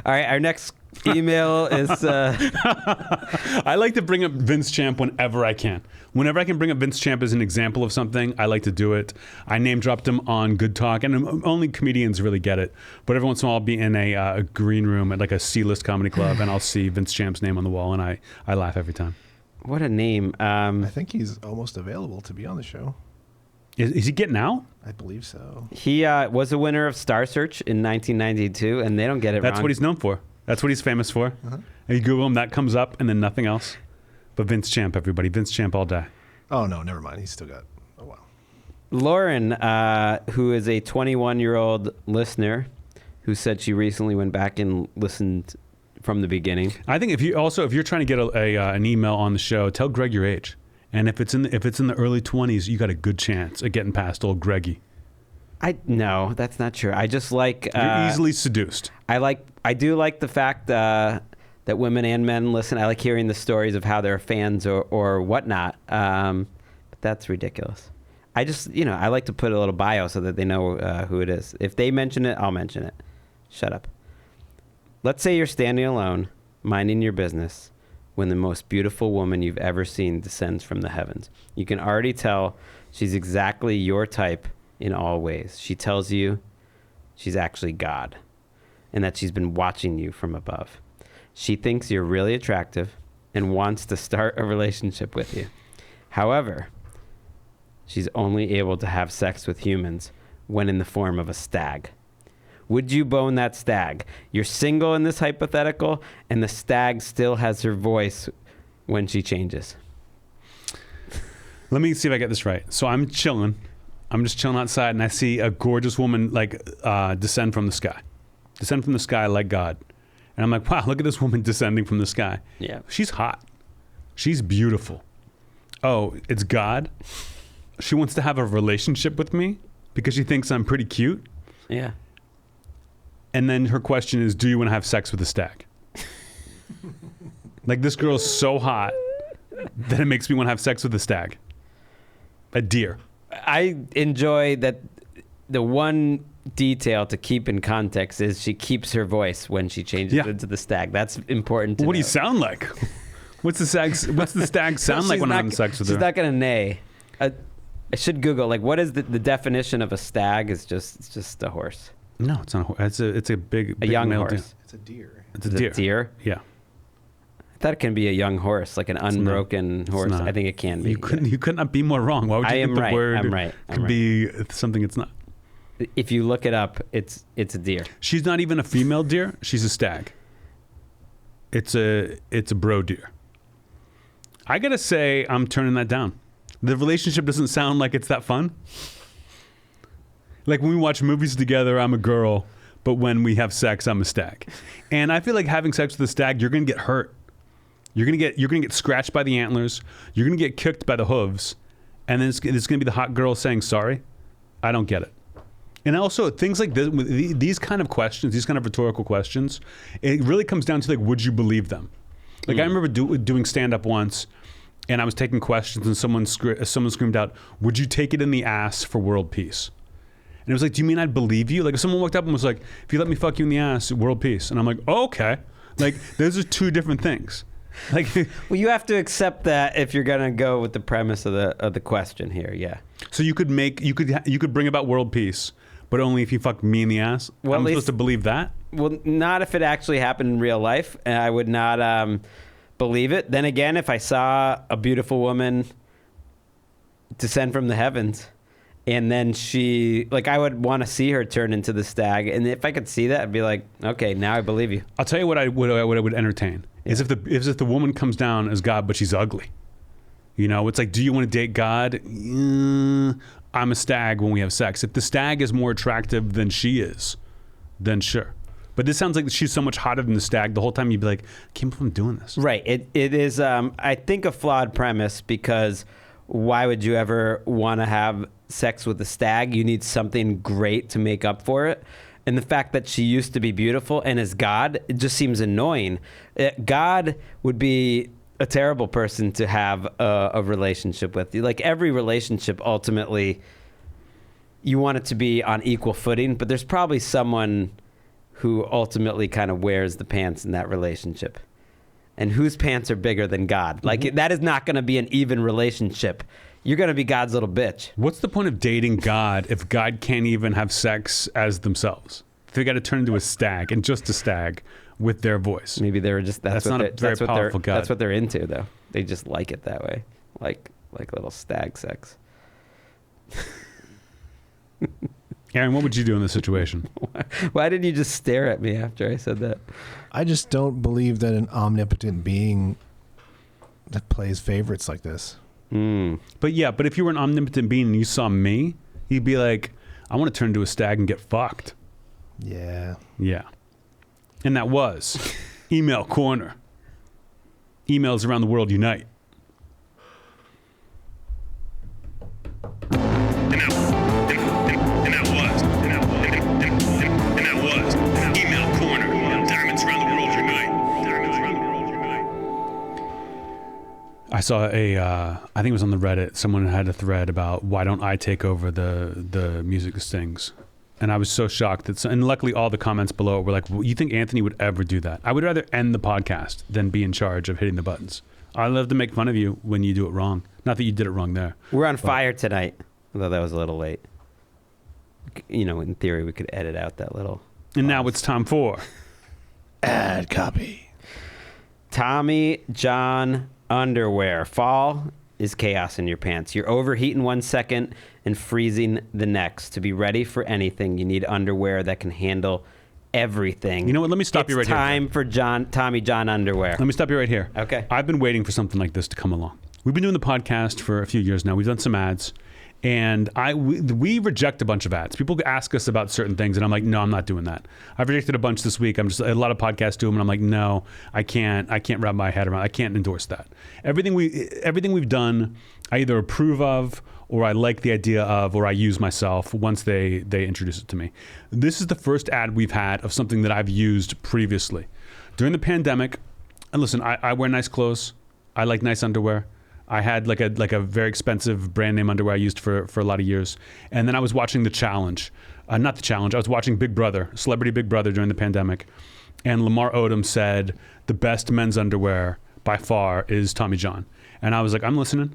All right, our next email is... I like to bring up Vince Champ whenever I can. Whenever I can bring up Vince Champ as an example of something, I like to do it. I name dropped him on Good Talk, and only comedians really get it. But every once in a while, I'll be in a green room at like a C-list comedy club, and I'll see Vince Champ's name on the wall, and I laugh every time. What a name. I think he's almost available to be on the show. Is he getting out? I believe so. He was a winner of Star Search in 1992, and they don't get it That's wrong. what he's known for. That's what he's famous for. Uh-huh. And you Google him, that comes up, and then nothing else. But Vince Champ, everybody. Vince Champ all day. Oh, no, never mind. He's still got a while. Lauren, who is a 21-year-old listener, who said she recently went back and listened from the beginning. I think if you're trying to get an email on the show, tell Gregg your age. And if it's in the early 20s, you got a good chance of getting past old Greggy. No, that's not true. I just like... You're easily seduced. I do like the fact that women and men listen. I like hearing the stories of how they're fans or whatnot. But that's ridiculous. I just, I like to put a little bio so that they know who it is. If they mention it, I'll mention it. Shut up. Let's say you're standing alone, minding your business, when the most beautiful woman you've ever seen descends from the heavens. You can already tell she's exactly your type in all ways. She tells you she's actually God and that she's been watching you from above. She thinks you're really attractive and wants to start a relationship with you. However, she's only able to have sex with humans when in the form of a stag. Would you bone that stag? You're single in this hypothetical, and the stag still has her voice when she changes. Let me see if I get this right. So I'm chilling. I'm just chilling outside, and I see a gorgeous woman descend from the sky. Descend from the sky like God. And I'm like, wow, look at this woman descending from the sky. Yeah. She's hot. She's beautiful. Oh, it's God? She wants to have a relationship with me because she thinks I'm pretty cute? Yeah. And then her question is, do you want to have sex with a stag? Like, this girl's so hot that it makes me want to have sex with a stag. A deer. I enjoy that the one detail to keep in context is she keeps her voice when she changes into the stag. That's important to know. What do you sound like? What's the stag sound like when I'm having sex with her? She's not going to neigh. I should Google, what is the definition of a stag? It's just a horse. No, it's not a horse. It's a big young male horse. deer. It's a deer. It's a deer. A deer? Yeah. I thought it can be a young horse, like an unbroken horse. I think it can be. You could not be more wrong. Why would you think the word could be something it's not? If you look it up, it's a deer. She's not even a female deer. She's a stag. It's a bro deer. I gotta say, I'm turning that down. The relationship doesn't sound like it's that fun. Like when we watch movies together, I'm a girl, but when we have sex, I'm a stag. And I feel like having sex with a stag, you're gonna get hurt. You're gonna get scratched by the antlers. You're gonna get kicked by the hooves, and then it's gonna be the hot girl saying sorry. I don't get it. And also things like this, these kind of questions, these kind of rhetorical questions, it really comes down to like, would you believe them? Like I remember doing stand-up once, and I was taking questions, and someone screamed out, "Would you take it in the ass for world peace?" And it was like, do you mean I'd believe you? Like if someone walked up and was like, "If you let me fuck you in the ass, world peace," and I'm like, oh, okay. Like those are two different things. Like, well, you have to accept that if you're gonna go with the premise of the question here. Yeah. So you could bring about world peace, but only if you fuck me in the ass. Well, I'm supposed to believe that. Well, not if it actually happened in real life. I would not believe it. Then again, if I saw a beautiful woman descend from the heavens, and then I would want to see her turn into the stag. And if I could see that, I'd be like, okay, now I believe you. I'll tell you what I would entertain is if the woman comes down as God, but she's ugly. You know, it's like, do you want to date God? I'm a stag when we have sex. If the stag is more attractive than she is, then sure. But this sounds like she's so much hotter than the stag. The whole time you'd be like, I can't believe I'm doing this. Right. It is, I think, a flawed premise, because why would you ever want to have sex with a stag? You need something great to make up for it. And the fact that she used to be beautiful and is God, it just seems annoying. God would be a terrible person to have a relationship with. Like every relationship, ultimately, you want it to be on equal footing, but there's probably someone who ultimately kind of wears the pants in that relationship. And whose pants are bigger than God? Like, that is not going to be an even relationship. You're going to be God's little bitch. What's the point of dating God if God can't even have sex as themselves? They got to turn into a stag, and just a stag with their voice. Maybe they were just that's not a very powerful God. That's what they're into, though. They just like it that way, like little stag sex. Aaron, what would you do in this situation? Why didn't you just stare at me after I said that? I just don't believe that an omnipotent being that plays favorites like this. But if you were an omnipotent being and you saw me, you'd be like, I want to turn into a stag and get fucked. Yeah. Yeah. And that was Email Corner. Emails around the world unite. And that was Email Corner. Diamonds around the world unite. Diamonds around the world unite. I saw I think it was on the Reddit, someone had a thread about why don't I take over the music stings. And I was so shocked and luckily all the comments below were like, well, you think Anthony would ever do that? I would rather end the podcast than be in charge of hitting the buttons. I love to make fun of you when you do it wrong. Not that you did it wrong there. We're on fire tonight, although that was a little late. You know, in theory, we could edit out that little. And now it's time for Ad copy. Tommy John underwear. Fall is chaos in your pants. You're overheating 1 second and freezing the next. To be ready for anything, you need underwear that can handle everything. You know what? Let me stop you right here. It's time for Tommy John underwear. Let me stop you right here. Okay. I've been waiting for something like this to come along. We've been doing the podcast for a few years now. We've done some ads. And we reject a bunch of ads. People ask us about certain things, and I'm like, no, I'm not doing that. I've rejected a bunch this week. A lot of podcasts do them, and I'm like, no, I can't wrap my head around. I can't endorse that. Everything we've done, I either approve of, or I like the idea of, or I use myself once they introduce it to me. This is the first ad we've had of something that I've used previously. During the pandemic, and listen, I wear nice clothes. I like nice underwear. I had like a very expensive brand name underwear I used for a lot of years. And then I was watching The Challenge. Not The Challenge. I was watching Big Brother, Celebrity Big Brother during the pandemic. And Lamar Odom said the best men's underwear by far is Tommy John. And I was like, I'm listening.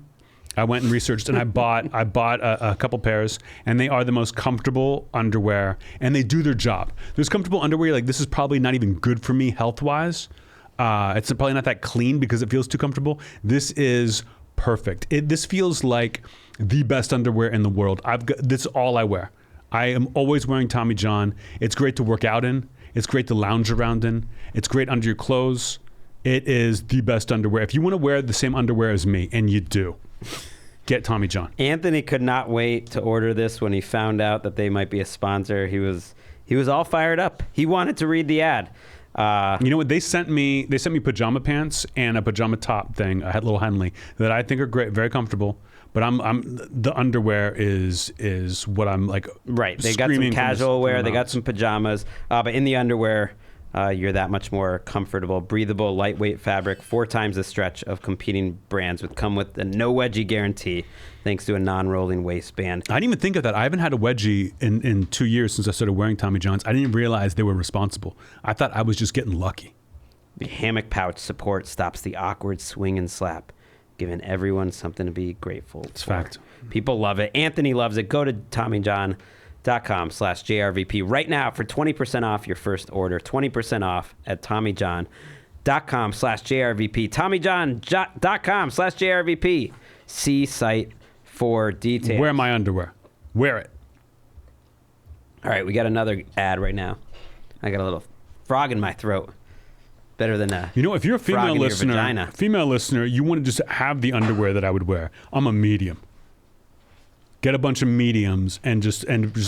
I went and researched, and I bought a couple pairs, and they are the most comfortable underwear, and they do their job. There's comfortable underwear, like this is probably not even good for me health-wise. It's probably not that clean because it feels too comfortable. This is perfect. This feels like the best underwear in the world. This is all I wear. I am always wearing Tommy John. It's great to work out in. It's great to lounge around in. It's great under your clothes. It is the best underwear. If you want to wear the same underwear as me, and you do, get Tommy John. Anthony could not wait to order this when he found out that they might be a sponsor. He was all fired up. He wanted to read the ad. You know what? They sent me pajama pants and a pajama top thing, a little Henley, that I think are great, very comfortable. But the underwear is what I'm like. Right. They got some casual wear. They got some pajamas. But in the underwear, you're that much more comfortable, breathable, lightweight fabric, 4 times the stretch of competing brands come with a no wedgie guarantee, thanks to a non-rolling waistband. I didn't even think of that. I haven't had a wedgie in 2 years since I started wearing Tommy Johns. I didn't realize they were responsible. I thought I was just getting lucky. The hammock pouch support stops the awkward swing and slap, giving everyone something to be grateful for. It's fact. People love it. Anthony loves it. Go to TommyJohn.com/JRVP right now for 20% off your first order. 20% off at TommyJohn.com/JRVP. TommyJohn.com/JRVP. See site for details. Wear my underwear. Wear it. All right, we got another ad right now. I got a little frog in my throat. Better than a if you're a female listener, you want to just have the underwear that I would wear. I'm a medium. Get a bunch of mediums and just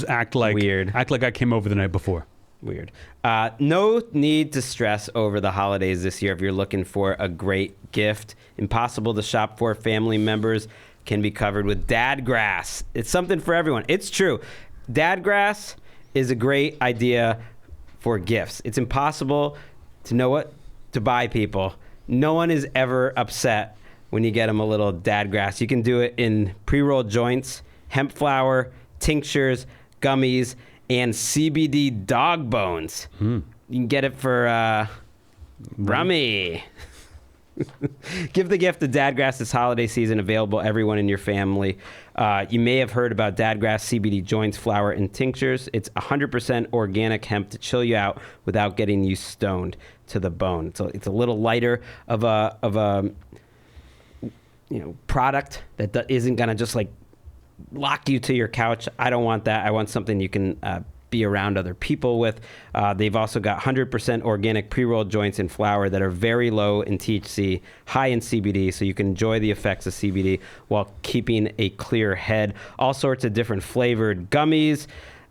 act like weird. Act like I came over the night before. Weird. No need to stress over the holidays this year if you're looking for a great gift. Impossible to shop for. Family members can be covered with Dadgrass. It's something for everyone. It's true. Dadgrass is a great idea for gifts. It's impossible to know what to buy people. No one is ever upset when you get them a little Dadgrass. You can do it in pre-rolled joints, hemp flour, tinctures, gummies, and CBD dog bones. You can get it for rummy. Give the gift of Dadgrass this holiday season, available everyone in your family. You may have heard about Dadgrass CBD joints, flour, and tinctures. It's 100% organic hemp to chill you out without getting you stoned to the bone. So it's a little lighter of a product that isn't gonna just like lock you to your couch. I don't want that. I want something you can be around other people with. They've also got 100% organic pre-rolled joints and flour that are very low in THC, high in CBD, so you can enjoy the effects of CBD while keeping a clear head. All sorts of different flavored gummies.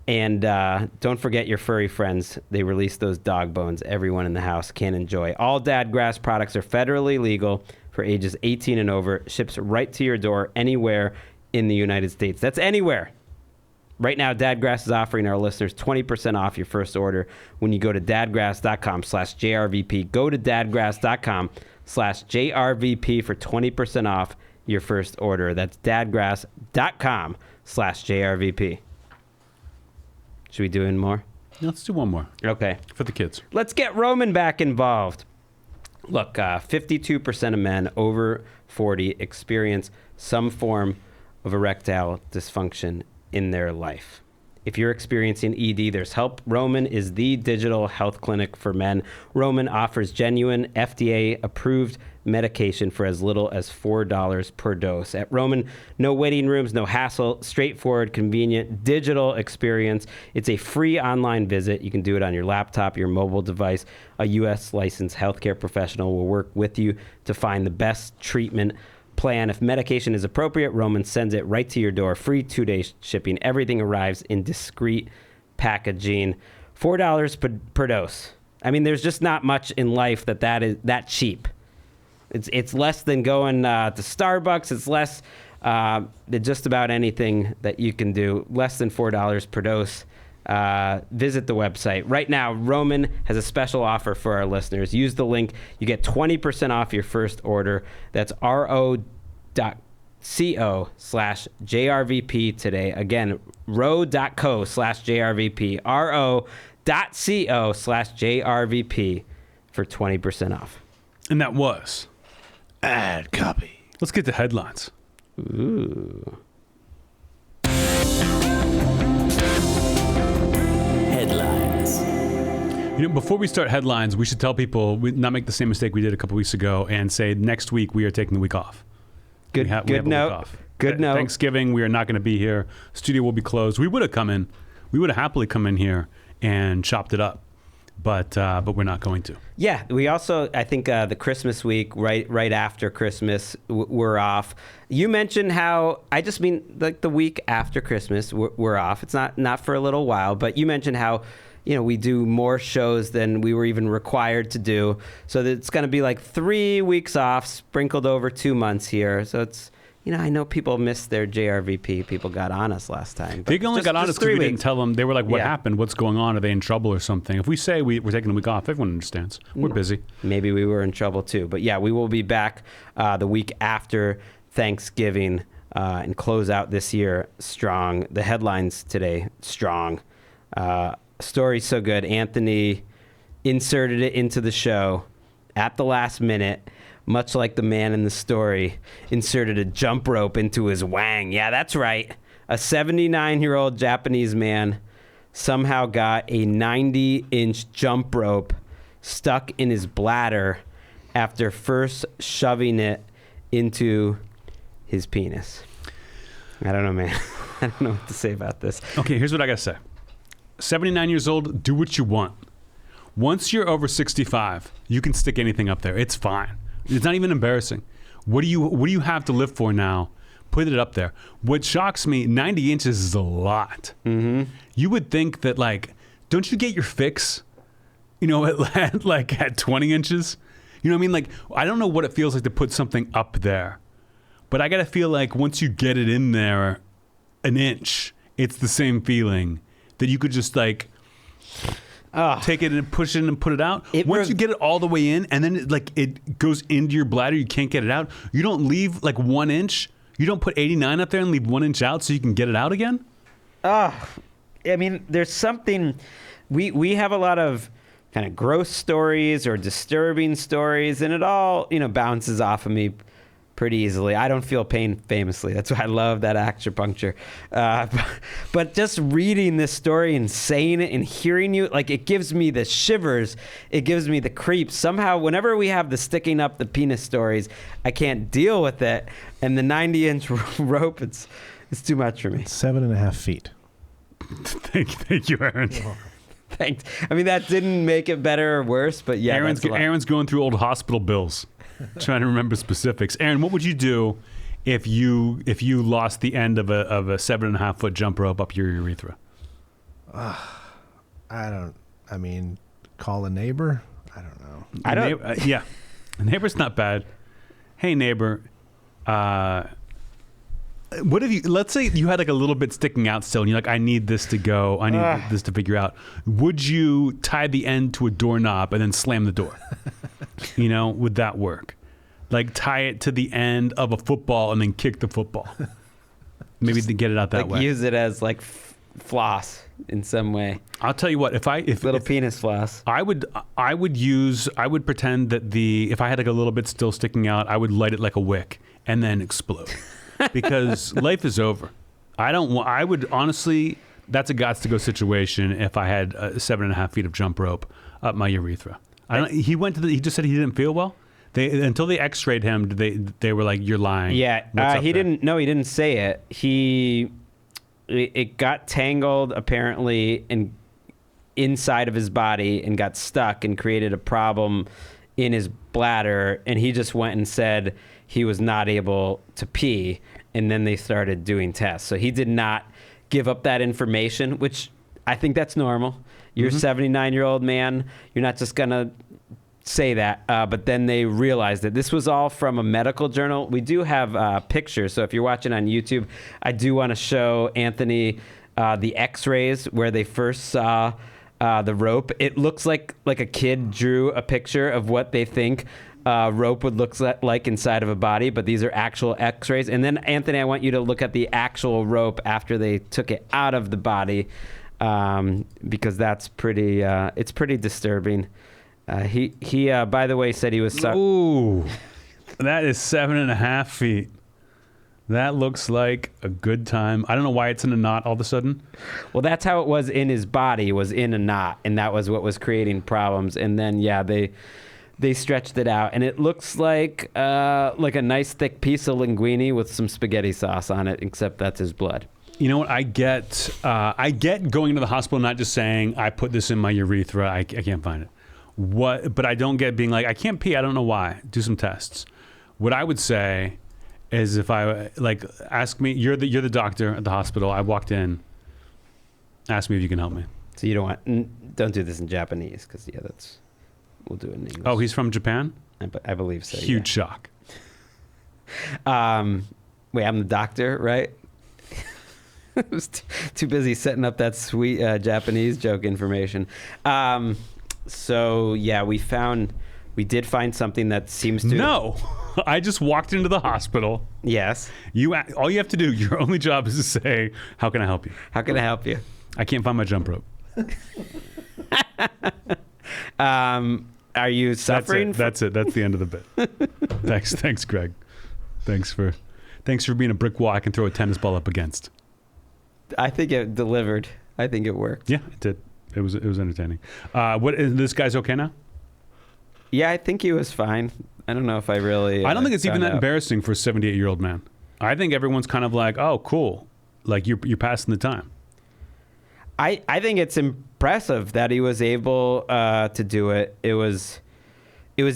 And don't forget your furry friends. They release those dog bones everyone in the house can enjoy. All Dadgrass products are federally legal for ages 18 and over. Ships right to your door anywhere in the United States. That's anywhere. Right now, Dadgrass is offering our listeners 20% off your first order when you go to dadgrass.com/JRVP. Go to dadgrass.com/JRVP for 20% off your first order. That's dadgrass.com/JRVP. Should we do any more? Let's do one more. Okay. For the kids. Let's get Roman back involved. Look, 52% of men over 40 experience some form of erectile dysfunction in their life. If you're experiencing ED, there's help. Roman is the digital health clinic for men. Roman offers genuine FDA-approved medication for as little as $4 per dose. At Roman, no waiting rooms, no hassle, straightforward, convenient, digital experience. It's a free online visit. You can do it on your laptop, your mobile device. A U.S. licensed healthcare professional will work with you to find the best treatment plan. If medication is appropriate, Roman sends it right to your door. Free 2-day shipping. Everything arrives in discreet packaging. $4 per dose. I mean, there's just not much in life that is that cheap. It's less than going to Starbucks. It's less than just about anything that you can do. Less than $4 per dose. Visit the website. Right now, Roman has a special offer for our listeners. Use the link. You get 20% off your first order. That's ro.co/JRVP today. Again, ro.co/JRVP. ro.co/JRVP for 20% off. And that was ad copy. Let's get to headlines. Ooh. Headlines. Before we start headlines, we should tell people, not make the same mistake we did a couple weeks ago and say next week we are taking the week off. Good note. Good note. Thanksgiving, we are not going to be here. Studio will be closed. We would have come in. We would have happily come in here and chopped it up. But we're not going to. Yeah, we also, I think the Christmas week, right after Christmas, we're off. You mentioned how, I just mean like the week after Christmas, we're off. It's not for a little while, but you mentioned how, we do more shows than we were even required to do. So it's going to be like 3 weeks off, sprinkled over 2 months here. So it's, I know people missed their JRVP. People got on us last time. They only got on us because we didn't tell them. They were like, what happened? What's going on? Are they in trouble or something? If we say we're taking a week off, everyone understands. We're busy. Maybe we were in trouble too. But yeah, we will be back the week after Thanksgiving and close out this year strong. The headlines today, strong. Story so good. Anthony inserted it into the show at the last minute, much like the man in the story inserted a jump rope into his wang. Yeah, that's right. A 79-year-old Japanese man somehow got a 90-inch jump rope stuck in his bladder after first shoving it into his penis. I don't know, man. I don't know what to say about this. Okay, here's what I got to say. 79 years old, do what you want. Once you're over 65, you can stick anything up there. It's fine. It's not even embarrassing. What do you have to live for now? Put it up there. What shocks me, 90 inches is a lot. Mm-hmm. You would think that, like, don't you get your fix, at 20 inches? You know what I mean? Like, I don't know what it feels like to put something up there. But I got to feel like once you get it in there an inch, it's the same feeling that you could just, like, take it and push it in and put it out. Once you get it all the way in and then it goes into your bladder, you can't get it out. You don't leave like 1 inch. You don't put 89 up there and leave 1 inch out so you can get it out again. I mean, there's something. We have a lot of kind of gross stories or disturbing stories, and it all bounces off of me pretty easily. I don't feel pain famously. That's why I love that acupuncture. But just reading this story and saying it and hearing you, like, it gives me the shivers. It gives me the creeps. Somehow, whenever we have the sticking up the penis stories, I can't deal with it. And the 90-inch rope, it's too much for me. 7.5 feet. Thank you, Aaron. Thanks. I mean, that didn't make it better or worse, but yeah. Aaron's going through old hospital bills. Trying to remember specifics. Aaron, what would you do if you lost the end of a 7.5 foot jump rope up your urethra? Call a neighbor? I don't know. Yeah. A neighbor's not bad. Hey, neighbor, what if let's say you had like a little bit sticking out still and you're like, I need this to go. I need this to figure out. Would you tie the end to a doorknob and then slam the door? Would that work? Like tie it to the end of a football and then kick the football. Maybe to get it out that way. Use it as like floss in some way. I'll tell you what, if penis floss. I would pretend that if I had like a little bit still sticking out, I would light it like a wick and then explode. Because life is over. I would honestly, that's a gots to go situation if I had 7.5 feet of jump rope up my urethra. He just said he didn't feel well. Until they x-rayed him, they were like, you're lying. Yeah, he didn't say it. It got tangled apparently inside of his body and got stuck and created a problem in his bladder, and he just went and said he was not able to pee, and then they started doing tests. So he did not give up that information, which I think that's normal. You're a 79-year-old man. You're not just going to say that. But then they realized that this was all from a medical journal. We do have pictures. So if you're watching on YouTube, I do want to show Anthony the x-rays where they first saw the rope. It looks like a kid drew a picture of what they think rope would look like inside of a body, but these are actual x-rays. And then, Anthony, I want you to look at the actual rope after they took it out of the body, because that's pretty it's pretty disturbing. He by the way said he was Ooh, that is 7.5 feet. That looks like a good time. I don't know why it's in a knot all of a sudden. Well, that's how it was in his body, was in a knot, and that was what was creating problems. And then they stretched it out, and it looks like a nice thick piece of linguine with some spaghetti sauce on it, except that's his blood. You know what? I get going to the hospital, not just saying I put this in my urethra. I can't find it. But I don't get being like, I can't pee. I don't know why. Do some tests. What I would say is, if I ask me, you're the doctor at the hospital. I walked in. Ask me if you can help me. So you don't do this in Japanese, because we'll do it in English. Oh, he's from Japan? I believe so. Huge shock. Wait, I'm the doctor, right? I was too busy setting up that sweet Japanese joke information. So yeah, we did find something that seems to. No, I just walked into the hospital. Yes. All you have to do, your only job is to say, "How can I help you?" How can I help you? I can't find my jump rope. Are you suffering? That's it. That's the end of the bit. Thanks, Gregg. Thanks for being a brick wall I can throw a tennis ball up against. I think it delivered. I think it worked. Yeah, it did. It was entertaining. This guy's okay now? Yeah, I think he was fine. I don't know if I really. I don't think it's even that embarrassing for a 78-year-old man. I think everyone's kind of like, oh, cool, like you're passing the time. I think it's impressive that he was able to do it. It was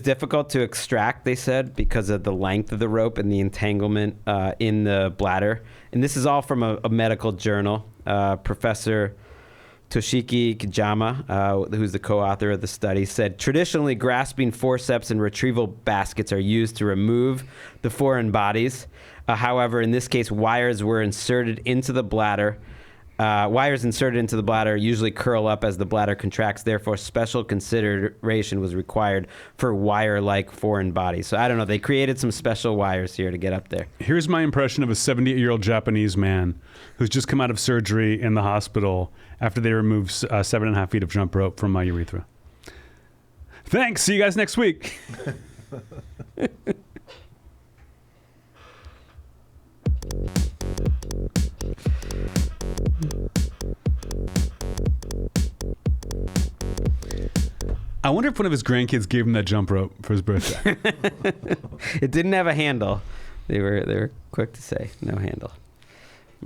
difficult to extract, they said, because of the length of the rope and the entanglement in the bladder. And this is all from a medical journal. Professor Toshiki Kijama, who's the co-author of the study, said traditionally grasping forceps and retrieval baskets are used to remove the foreign bodies. However, in this case, wires were inserted into the bladder. Wires inserted into the bladder usually curl up as the bladder contracts. Therefore, special consideration was required for wire-like foreign bodies. So I don't know. They created some special wires here to get up there. Here's my impression of a 78-year-old Japanese man who's just come out of surgery in the hospital after they removed 7.5 feet of jump rope from my urethra. Thanks. See you guys next week. I wonder if one of his grandkids gave him that jump rope for his birthday. It didn't have a handle. They were quick to say no handle,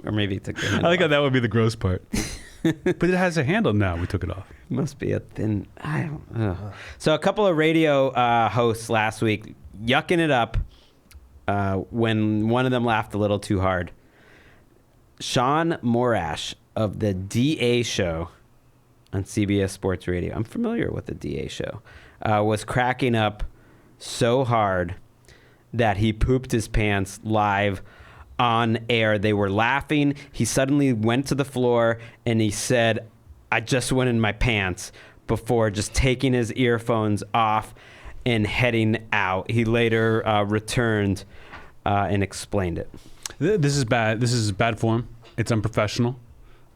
or maybe it took the handle. I think that would be the gross part. But it has a handle now. We took it off. Must be a thin. I don't know. So a couple of radio hosts last week yucking it up when one of them laughed a little too hard. Sean Morash of the DA Show on CBS Sports Radio. I'm familiar with the DA Show. Was cracking up so hard that he pooped his pants live on air. They were laughing. He suddenly went to the floor and he said, "I just went in my pants," before just taking his earphones off and heading out. He later returned and explained it. This is bad. This is bad form. It's unprofessional.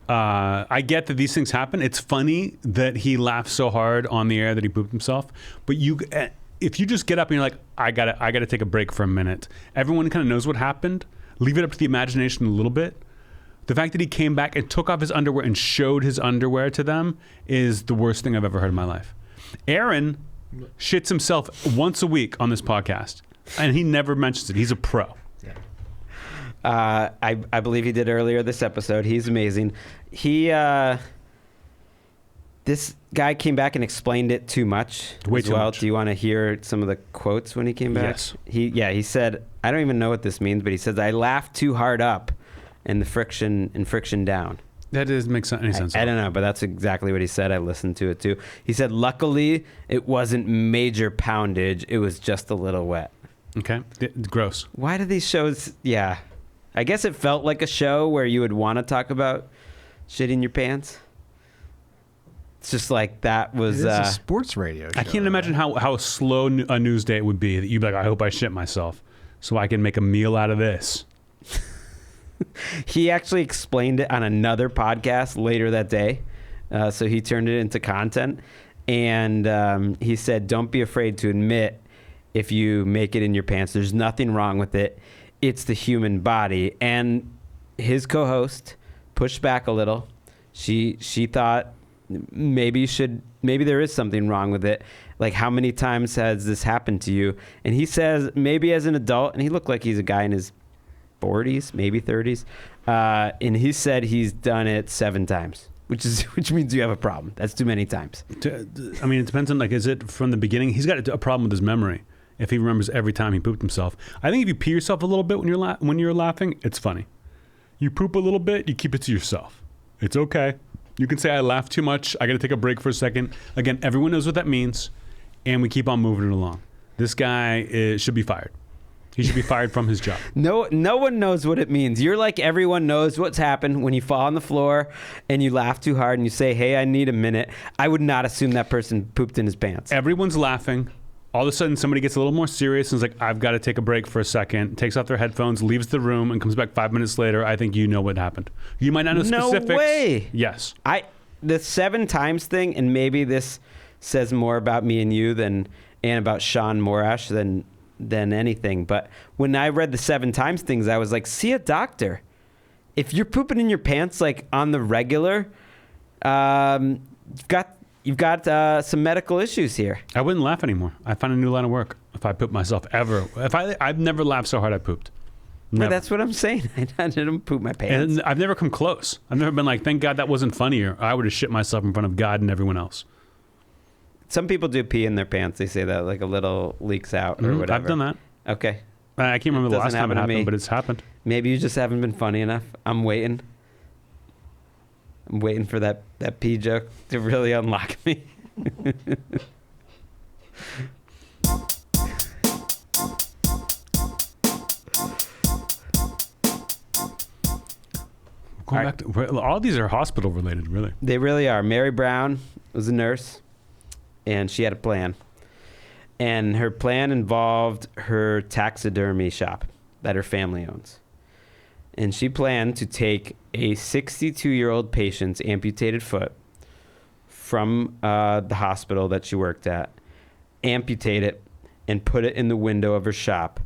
I get that these things happen. It's funny that he laughed so hard on the air that he pooped himself. But if you just get up and you're like, I gotta take a break for a minute. Everyone kind of knows what happened. Leave it up to the imagination a little bit. The fact that he came back and took off his underwear and showed his underwear to them is the worst thing I've ever heard in my life. Aaron shits himself once a week on this podcast, and he never mentions it. He's a pro. I believe he did earlier this episode. He's amazing. This guy came back and explained it too much. Way too much. Do you want to hear some of the quotes when he came back? Yes. He said, I don't even know what this means, but he says, I laughed too hard up and the friction down. That doesn't make any sense. I don't know, but that's exactly what he said. I listened to it too. He said, luckily, it wasn't major poundage. It was just a little wet. Okay. Gross. Why do these shows... Yeah. I guess it felt like a show where you would want to talk about shitting your pants. It's just like that was... It is a sports radio show. I can't imagine how slow a news day it would be that you'd be like, I hope I shit myself so I can make a meal out of this. He actually explained it on another podcast later that day. So he turned it into content. And he said, don't be afraid to admit if you make it in your pants. There's nothing wrong with it. It's the human body. And his co-host pushed back a little. She thought maybe there is something wrong with it. Like, how many times has this happened to you? And he says maybe as an adult, and he looked like he's a guy in his 40s, maybe 30s. And he said he's done it 7 times, which means you have a problem. That's too many times. I mean, it depends on, like, is it from the beginning? He's got a problem with his memory. If he remembers every time he pooped himself. I think if you pee yourself a little bit when you're laughing, it's funny. You poop a little bit, you keep it to yourself. It's okay. You can say, I laughed too much. I got to take a break for a second. Again, everyone knows what that means, and we keep on moving it along. This guy should be fired. He should be fired from his job. No one knows what it means. You're like everyone knows what's happened when you fall on the floor and you laugh too hard and you say, hey, I need a minute. I would not assume that person pooped in his pants. Everyone's laughing. All of a sudden, somebody gets a little more serious and is like, I've got to take a break for a second, takes off their headphones, leaves the room, and comes back 5 minutes later. I think you know what happened. You might not know specifics. No way. Yes. The 7 times thing, and maybe this says more about me and you and about Sean Morash than anything. But when I read the 7 times things, I was like, see a doctor. If you're pooping in your pants like on the regular, you've got some medical issues here. I wouldn't laugh anymore. I find a new line of work if I poop myself ever. I've never laughed so hard I pooped. Never. That's what I'm saying. I didn't poop my pants. And I've never come close. I've never been like, thank God that wasn't funny, or I would have shit myself in front of God and everyone else. Some people do pee in their pants. They say that like a little leaks out or whatever. I've done that. Okay. I can't remember the last time it happened, but it's happened. Maybe you just haven't been funny enough. I'm waiting for that pee joke to really unlock me. Going back to, all these are hospital related, really. They really are. Mary Brown was a nurse, and she had a plan. And her plan involved her taxidermy shop that her family owns. And she planned to take a 62-year-old patient's amputated foot from the hospital that she worked at, amputate it, and put it in the window of her shop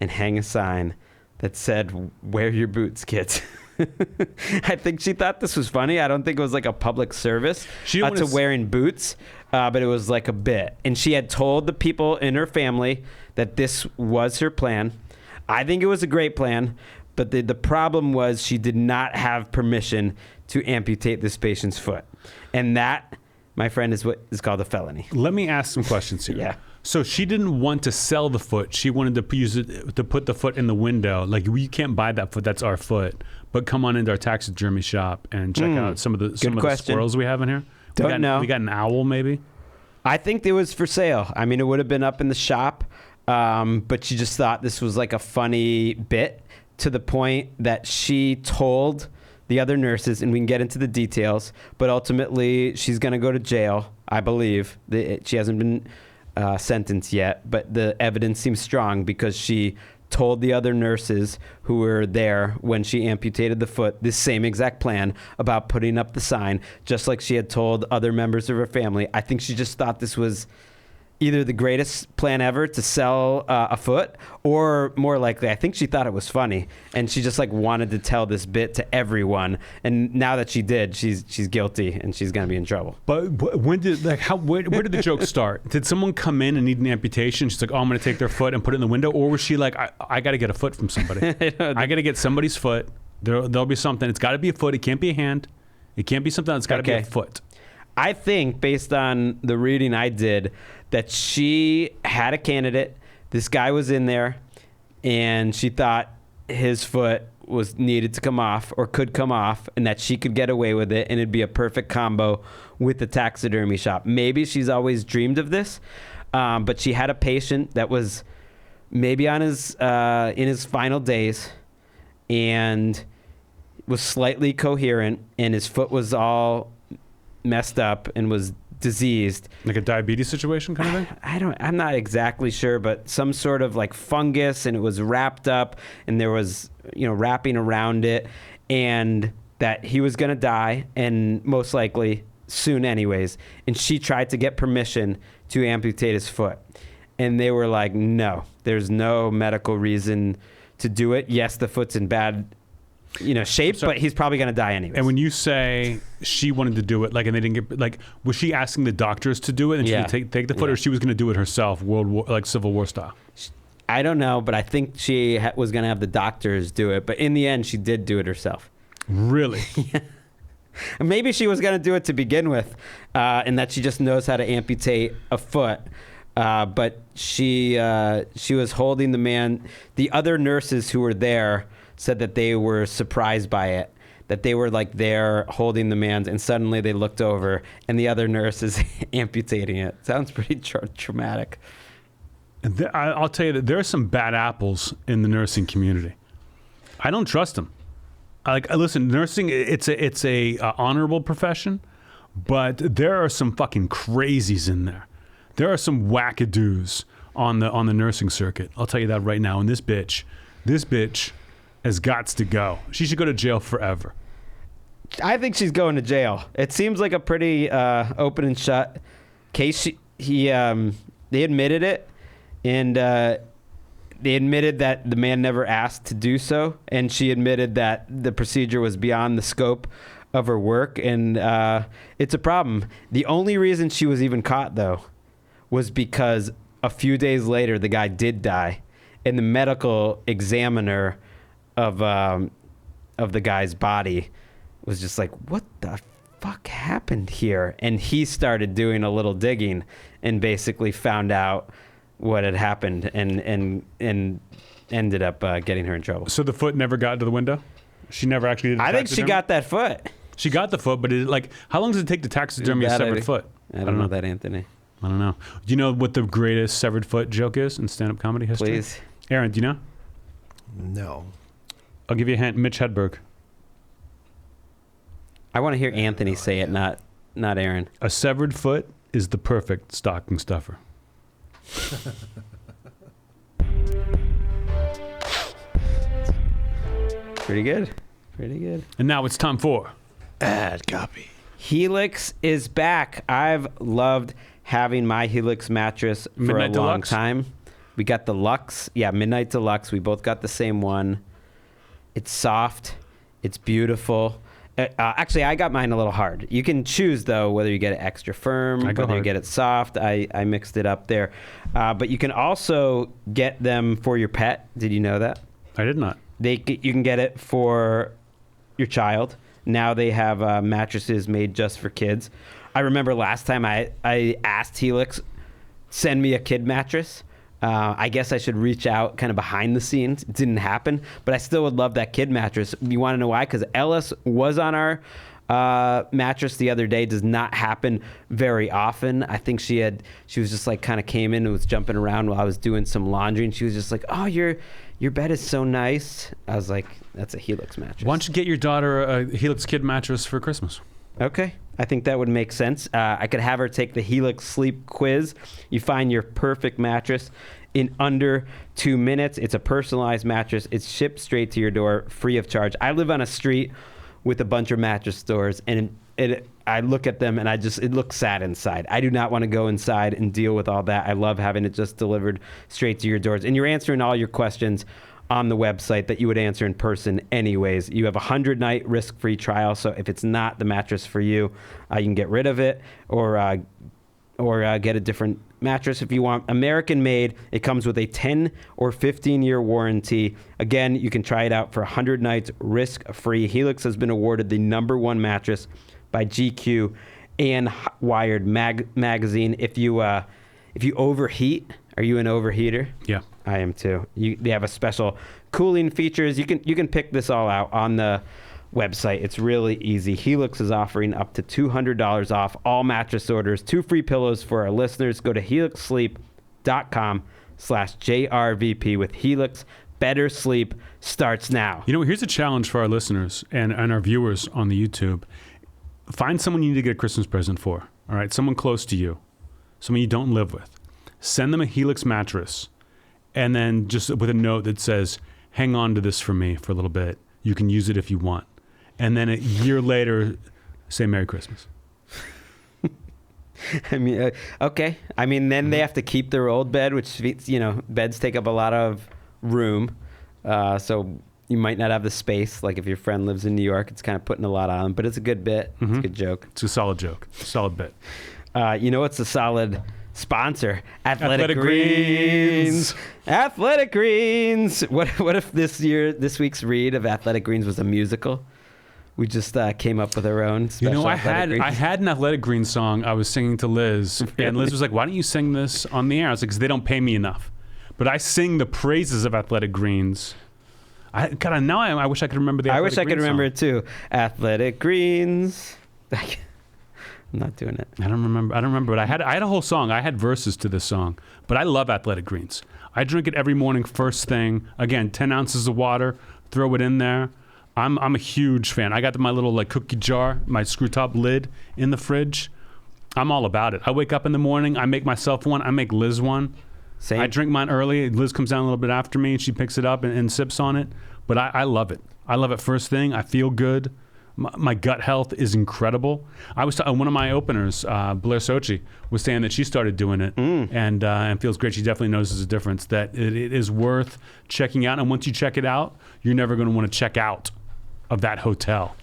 and hang a sign that said, "Wear your boots, kids." I think she thought this was funny. I don't think it was like a public service to wearing boots, but it was like a bit. And she had told the people in her family that this was her plan. I think it was a great plan, but the problem was she did not have permission to amputate this patient's foot. And that, my friend, is what is called a felony. Let me ask some questions here. Yeah. So she didn't want to sell the foot. She wanted to use it to put the foot in the window. Like, you can't buy that foot. That's our foot. But come on into our taxidermy shop and check out some of the squirrels we have in here. Don't know. We got an owl, maybe. I think it was for sale. I mean, it would have been up in the shop, but she just thought this was like a funny bit, to the point that she told the other nurses, and we can get into the details, but ultimately she's going to go to jail, I believe. She hasn't been sentenced yet, but the evidence seems strong because she told the other nurses who were there when she amputated the foot this same exact plan about putting up the sign, just like she had told other members of her family. I think she just thought this was either the greatest plan ever to sell a foot, or more likely, I think she thought it was funny, and she just like wanted to tell this bit to everyone. And now that she did, she's guilty and she's gonna be in trouble. But when did where did the joke start? Did someone come in and need an amputation? She's like, oh, I'm gonna take their foot and put it in the window, or was she like, I got to get a foot from somebody. I got to get somebody's foot. There'll be something. It's got to be a foot. It can't be a hand. It can't be something. It's got to be a foot. I think, based on the reading I did, that she had a candidate. This guy was in there, and she thought his foot was needed to come off, or could come off, and that she could get away with it, and it'd be a perfect combo with the taxidermy shop. Maybe she's always dreamed of this, but she had a patient that was maybe on his in his final days, and was slightly coherent, and his foot was all messed up and was diseased, like a diabetes situation kind of thing. I'm not exactly sure, but some sort of like fungus, and it was wrapped up, and there was wrapping around it, and that he was gonna die, and most likely soon anyways. And she tried to get permission to amputate his foot, and they were like, no, there's no medical reason to do it. Yes, the foot's in bad shape, but he's probably going to die anyway. And when you say she wanted to do it, like, and they didn't get, like, was she asking the doctors to do it and she would take the foot, or she was going to do it herself, Civil War style? I don't know, but I think she was going to have the doctors do it. But in the end, she did do it herself. Really? Yeah. Maybe she was going to do it to begin with, and that she just knows how to amputate a foot. But she was holding the man. The other nurses who were there said that they were surprised by it, that they were like there holding the man's, and suddenly they looked over and the other nurse is amputating it. Sounds pretty traumatic. I'll tell you that there are some bad apples in the nursing community. I don't trust them. Listen, nursing, it's a honorable profession, but there are some fucking crazies in there. There are some wackadoos on the nursing circuit. I'll tell you that right now. And this bitch has gots to go. She should go to jail forever. I think she's going to jail. It seems like a pretty open and shut case. They admitted it, and they admitted that the man never asked to do so, and she admitted that the procedure was beyond the scope of her work, and it's a problem. The only reason she was even caught, though, was because a few days later the guy did die, and the medical examiner of the guy's body was just like, what the fuck happened here? And he started doing a little digging and basically found out what had happened and ended up getting her in trouble. So the foot never got to the window? She never actually did. I think she got that foot. She got the foot, but how long does it take to taxidermy a severed foot? I don't know that, Anthony. I don't know. Do you know what the greatest severed foot joke is in stand-up comedy history? Please. Aaron, do you know? No. I'll give you a hint. Mitch Hedberg. I want to hear Anthony say it, not Aaron. A severed foot is the perfect stocking stuffer. Pretty good. Pretty good. And now it's time for Ad copy. Helix is back. I've loved having my Helix mattress for Midnight a long Deluxe? time. We got the Luxe. Yeah, Midnight Deluxe. We both got the same one. It's soft. It's beautiful. Actually, I got mine a little hard. You can choose, though, whether you get it extra firm, whether you get it soft. I mixed it up there. But you can also get them for your pet. Did you know that? I did not. You can get it for your child. Now they have mattresses made just for kids. I remember last time I asked Helix, send me a kid mattress. I guess I should reach out kind of behind the scenes. It didn't happen, but I still would love that kid mattress. You want to know why? Because Ellis was on our mattress the other day. Does not happen very often. I think she was just like kind of came in and was jumping around while I was doing some laundry, and she was just like, "Oh, your bed is so nice." I was like, "That's a Helix mattress." Why don't you get your daughter a Helix kid mattress for Christmas? Okay. I think that would make sense. I could have her take the Helix Sleep Quiz. You find your perfect mattress in under 2 minutes. It's a personalized mattress. It's shipped straight to your door, free of charge. I live on a street with a bunch of mattress stores, and I look at them and it looks sad inside. I do not want to go inside and deal with all that. I love having it just delivered straight to your doors. And you're answering all your questions on the website that you would answer in person anyways. You have a 100-night risk-free trial, so if it's not the mattress for you, you can get rid of it or get a different mattress if you want. American made. It comes with a 10 or 15-year warranty. Again, you can try it out for 100 nights risk-free. Helix has been awarded the #1 mattress by GQ and Wired magazine. If you overheat, are you an overheater? Yeah. I am too. They have a special cooling features. You can pick this all out on the website. It's really easy. Helix is offering up to $200 off all mattress orders, 2 free pillows for our listeners. Go to helixsleep.com/JRVP with Helix. Better sleep starts now. You know, here's a challenge for our listeners and our viewers on the YouTube. Find someone you need to get a Christmas present for. All right, someone close to you, someone you don't live with. Send them a Helix mattress, and then just with a note that says, "Hang on to this for me for a little bit. You can use it if you want." And then a year later, say Merry Christmas. I mean, okay. I mean, then they have to keep their old bed, which, beds take up a lot of room. So you might not have the space. Like if your friend lives in New York, it's kind of putting a lot on them. But it's a good bit. Mm-hmm. It's a good joke. It's a solid joke. Solid bit. It's a solid sponsor. Athletic Greens. Athletic Greens. What if this week's read of Athletic Greens was a musical? We just came up with our own special. I had an Athletic Greens song I was singing to Liz, and Liz was like, "Why don't you sing this on the air?" I was like, "Because they don't pay me enough." But I sing the praises of Athletic Greens. I wish I could remember the Athletic Greens I wish I could remember song. it too. Athletic Greens. I'm not doing it. I don't remember, but I had a whole song. I had verses to this song, but I love Athletic Greens. I drink it every morning, first thing. Again, 10 ounces of water, throw it in there. I'm a huge fan. I got my little like cookie jar, my screw top lid in the fridge. I'm all about it. I wake up in the morning, I make myself one, I make Liz one. Same. I drink mine early. Liz comes down a little bit after me and she picks it up and sips on it. But I love it. I love it first thing. I feel good. My gut health is incredible. I was one of my openers, Blair Sochi, was saying that she started doing it and feels great. She definitely notices a difference, that it is worth checking out. And once you check it out, you're never going to want to check out of that hotel.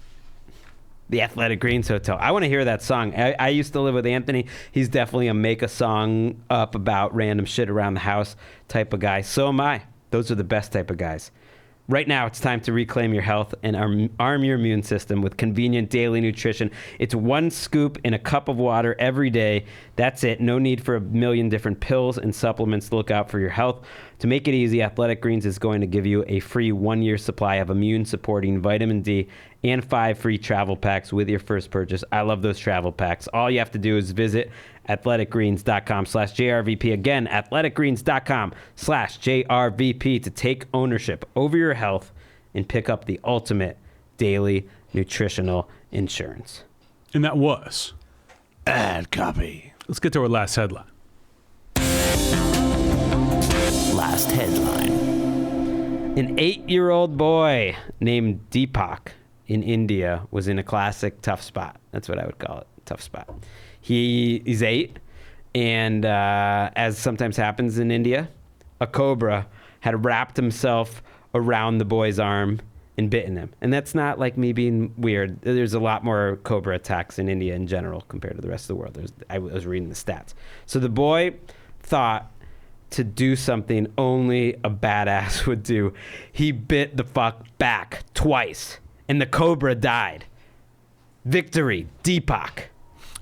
The Athletic Greens Hotel. I want to hear that song. I used to live with Anthony. He's definitely a make a song up about random shit around the house type of guy. So am I. Those are the best type of guys. Right now, it's time to reclaim your health and arm your immune system with convenient daily nutrition. It's 1 scoop in a cup of water every day. That's it. No need for a million different pills and supplements to look out for your health. To make it easy, Athletic Greens is going to give you a free 1-year supply of immune-supporting vitamin D and 5 free travel packs with your first purchase. I love those travel packs. All you have to do is visit athleticgreens.com/JRVP. Again, athleticgreens.com/JRVP to take ownership over your health and pick up the ultimate daily nutritional insurance. And that was Ad copy. Let's get to our last headline. Last headline. An 8-year-old boy named Deepak in India was in a classic tough spot. That's what I would call it, tough spot. He's 8, and as sometimes happens in India, a cobra had wrapped himself around the boy's arm and bitten him. And that's not like me being weird. There's a lot more cobra attacks in India in general compared to the rest of the world. I was reading the stats. So the boy thought to do something only a badass would do. He bit the fuck back twice, and the cobra died. Victory, Deepak.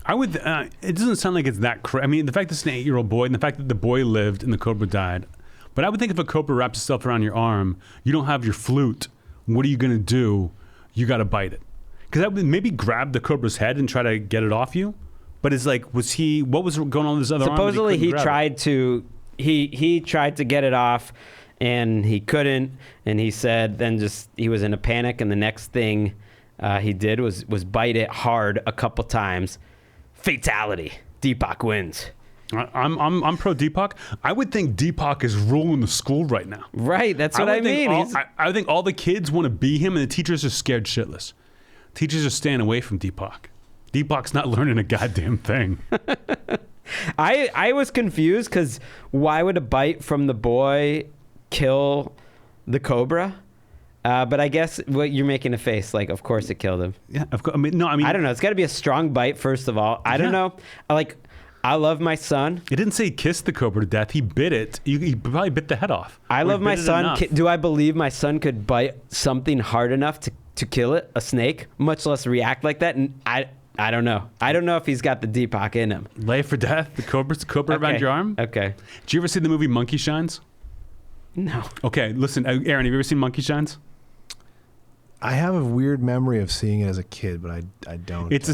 I would. It doesn't sound like it's that crazy. I mean, the fact that it's an 8-year-old boy and the fact that the boy lived and the cobra died. But I would think if a cobra wraps itself around your arm, you don't have your flute. What are you going to do? You got to bite it. Because I would maybe grab the cobra's head and try to get it off you. But it's like, what was going on with his other arm? Supposedly he tried to get it off and he couldn't. And he said he was in a panic. And the next thing he did was bite it hard a couple times. Fatality. Deepak wins. I'm pro Deepak. I would think Deepak is ruling the school right now. Right, that's what I mean. I think all the kids want to be him, and the teachers are scared shitless. Teachers are staying away from Deepak. Deepak's not learning a goddamn thing. I was confused because why would a bite from the boy kill the cobra? But I guess you're making a face like, of course it killed him. Yeah, of course. I mean, I don't know. It's got to be a strong bite, first of all. I don't know. I love my son. It didn't say he kissed the cobra to death. He bit it. He probably bit the head off. I love my son. Do I believe my son could bite something hard enough to kill it, a snake, much less react like that? And I don't know. I don't know if he's got the Deepak in him. Lay for death? The cobra around your arm? Okay. Did you ever see the movie Monkey Shines? No. Okay, listen. Aaron, have you ever seen Monkey Shines? I have a weird memory of seeing it as a kid, but I don't. It's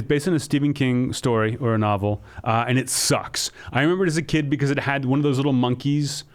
based on a Stephen King story or a novel, and it sucks. I remember it as a kid because it had one of those little monkeys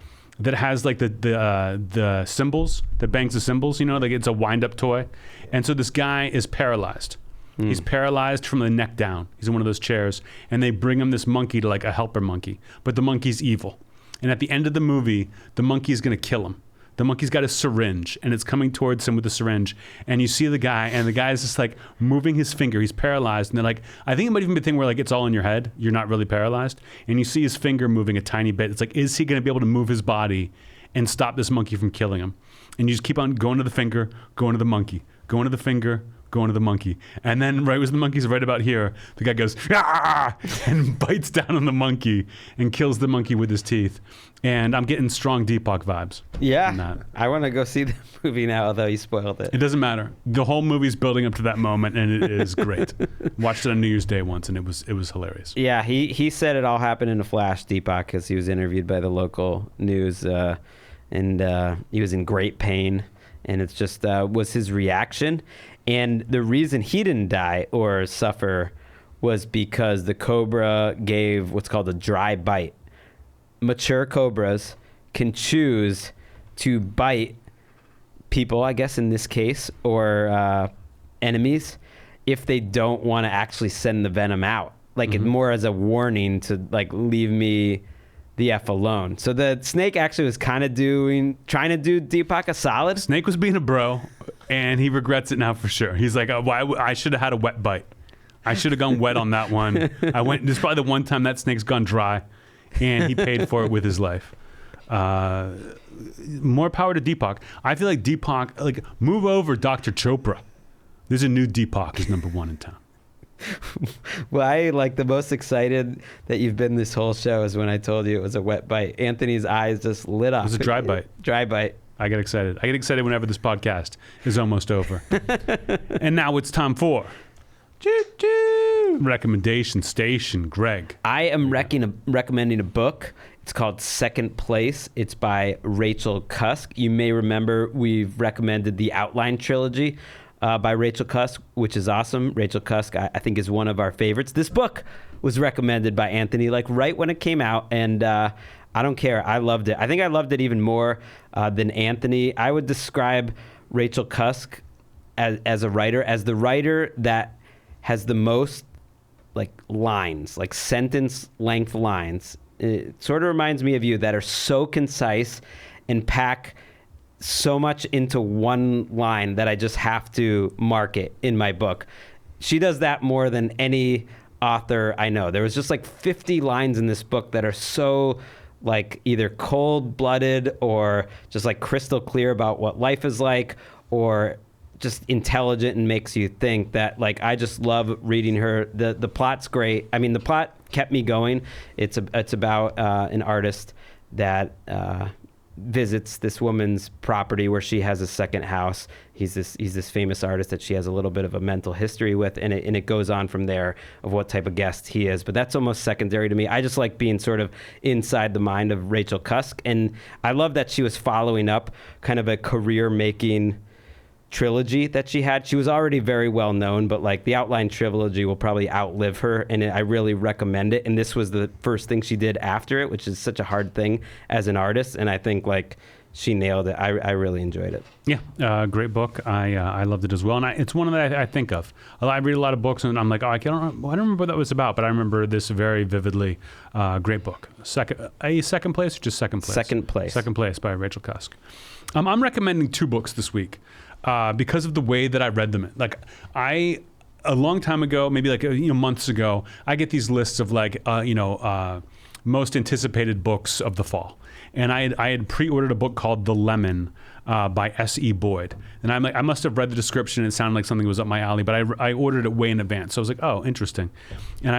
that has like the cymbals that bangs the cymbals. You know, like it's a wind-up toy, and so this guy is paralyzed. He's paralyzed from the neck down. He's in one of those chairs, and they bring him this monkey to like a helper monkey, but the monkey's evil. And at the end of the movie, the monkey is going to kill him. The monkey's got a syringe, and it's coming towards him with a syringe. And you see the guy, and the guy is just like moving his finger. He's paralyzed. And they're like, I think it might even be a thing where like it's all in your head. You're not really paralyzed. And you see his finger moving a tiny bit. It's like, is he going to be able to move his body and stop this monkey from killing him? And you just keep on going to the finger, going to the monkey, going to the finger, going to the monkey. And then right as the monkey's right about here, the guy goes, ah! And bites down on the monkey and kills the monkey with his teeth. And I'm getting strong Deepak vibes. Yeah. I want to go see the movie now, although you spoiled it. It doesn't matter. The whole movie's building up to that moment, and it is great. Watched it on New Year's Day once, and it was hilarious. Yeah, he said it all happened in a flash, Deepak, because he was interviewed by the local news, and he was in great pain. And it's just was his reaction. And the reason he didn't die or suffer was because the Cobra gave what's called a dry bite. Mature cobras can choose to bite people, I guess in this case, or enemies, if they don't want to actually send the venom out. Like it more as a warning to like leave me the F alone. So the snake actually was kind of trying to do Deepak a solid. Snake was being a bro, and he regrets it now for sure. He's like, oh, I should have had a wet bite. I should have gone wet on that one. This is probably the one time that snake's gone dry, and he paid for it with his life. More power to Deepak. I feel like Deepak, like, move over Dr. Chopra. There's a new Deepak is number one in town. Well, I like the most excited that you've been this whole show is when I told you it was a wet bite. Anthony's eyes just lit up. It was a dry bite. Dry bite. I get excited. I get excited whenever this podcast is almost over. And now it's time for recommendation station. Gregg. I am recommending a book. It's called Second Place. It's by Rachel Cusk. You may remember we've recommended the Outline trilogy by Rachel Cusk, which is awesome. Rachel Cusk, I think, is one of our favorites. This book was recommended by Anthony, like right when it came out, and I don't care. I loved it. I think I loved it even more than Anthony. I would describe Rachel Cusk as a writer, as the writer that has the most like lines, like sentence length lines. It sort of reminds me of you, that are so concise and pack so much into one line that I just have to mark it in my book. She does that more than any author I know. There was just like 50 lines in this book that are so like either cold-blooded or just like crystal clear about what life is like, or just intelligent and makes you think, that like I just love reading her. The plot's great. I mean, the plot kept me going. It's about an artist that visits this woman's property where she has a second house. He's this famous artist that she has a little bit of a mental history with, and it goes on from there of what type of guest he is. But that's almost secondary to me. I just like being sort of inside the mind of Rachel Cusk, and I love that she was following up kind of a career-making trilogy that she had. She was already very well known, but like the Outline trilogy will probably outlive her, and I really recommend it. And this was the first thing she did after it, which is such a hard thing as an artist, and I think like she nailed it. I really enjoyed it. Yeah, great book. I loved it as well, and it's one that I think of. I read a lot of books, and I'm like, I don't remember what that was about, but I remember this very vividly. Great book. Second place or just second place? Second place. Second place by Rachel Cusk. I'm recommending 2 books this week. Because of the way that I read them. Like a long time ago, maybe like months ago, I get these lists of like most anticipated books of the fall, and I had pre-ordered a book called The Lemon by S.E. Boyd, and I'm like, I must have read the description and it sounded like something was up my alley, but I ordered it way in advance, so I was like, oh, interesting, and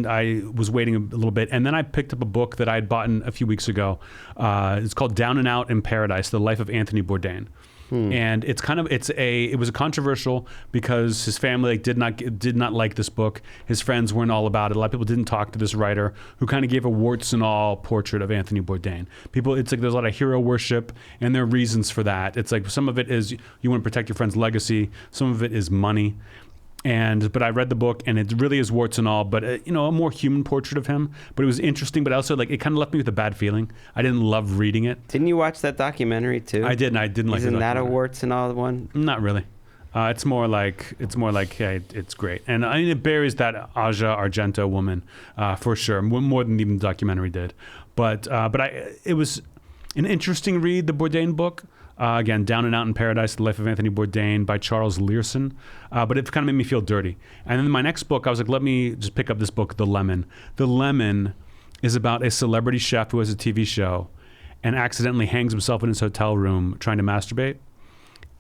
I was waiting a little bit, and then I picked up a book that I had bought a few weeks ago. It's called Down and Out in Paradise: The Life of Anthony Bourdain. And it was controversial because his family did not like this book. His friends weren't all about it. A lot of people didn't talk to this writer who kind of gave a warts and all portrait of Anthony Bourdain. It's like there's a lot of hero worship, and there are reasons for that. It's like some of it is you want to protect your friend's legacy. Some of it is money. But I read the book, and it really is warts and all, but a more human portrait of him. But it was interesting, but also like it kind of left me with a bad feling. I didn't love reading it. Didn't you watch that documentary too? I did, and I didn't like it. Isn't that a warts and all one? Not really. It's more like hey, it's great, and I mean it buries that Aja Argento woman for sure, more than even the documentary did. But it was an interesting read, the Bourdain book. Again, Down and Out in Paradise: The Life of Anthony Bourdain by Charles Learson. But it kind of made me feel dirty. And then my next book, I was like, let me just pick up this book, The Lemon. The Lemon is about a celebrity chef who has a TV show and accidentally hangs himself in his hotel room trying to masturbate.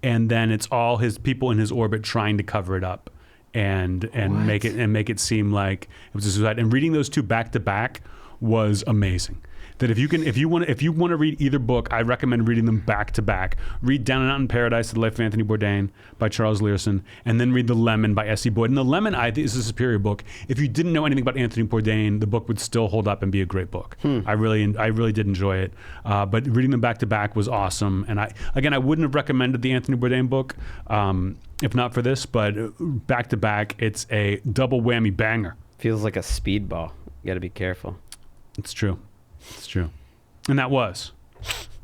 And then it's all his people in his orbit trying to cover it up and make it seem like it was a suicide. And reading those 2 back to back was amazing. That if you want to read either book, I recommend reading them back to back. Read Down and Out in Paradise: The Life of Anthony Bourdain by Charles Learson, and then read The Lemon by S.E. Boyd. And The Lemon, I think, is a superior book. If you didn't know anything about Anthony Bourdain, the book would still hold up and be a great book. I really did enjoy it. But reading them back to back was awesome. And I wouldn't have recommended the Anthony Bourdain book if not for this. But back to back, it's a double whammy banger. Feels like a speedball. You got to be careful. It's true. It's true. And that was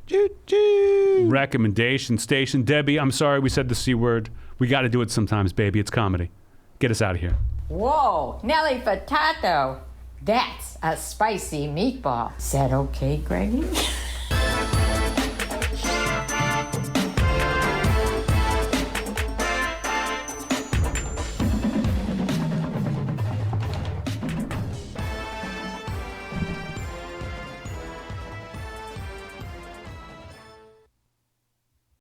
Choo-choo. Recommendation Station. Debbie, I'm sorry we said the C word. We got to do it sometimes, baby. It's comedy. Get us out of here. Whoa, Nelly Furtado. That's a spicy meatball. Is that okay, Greggy?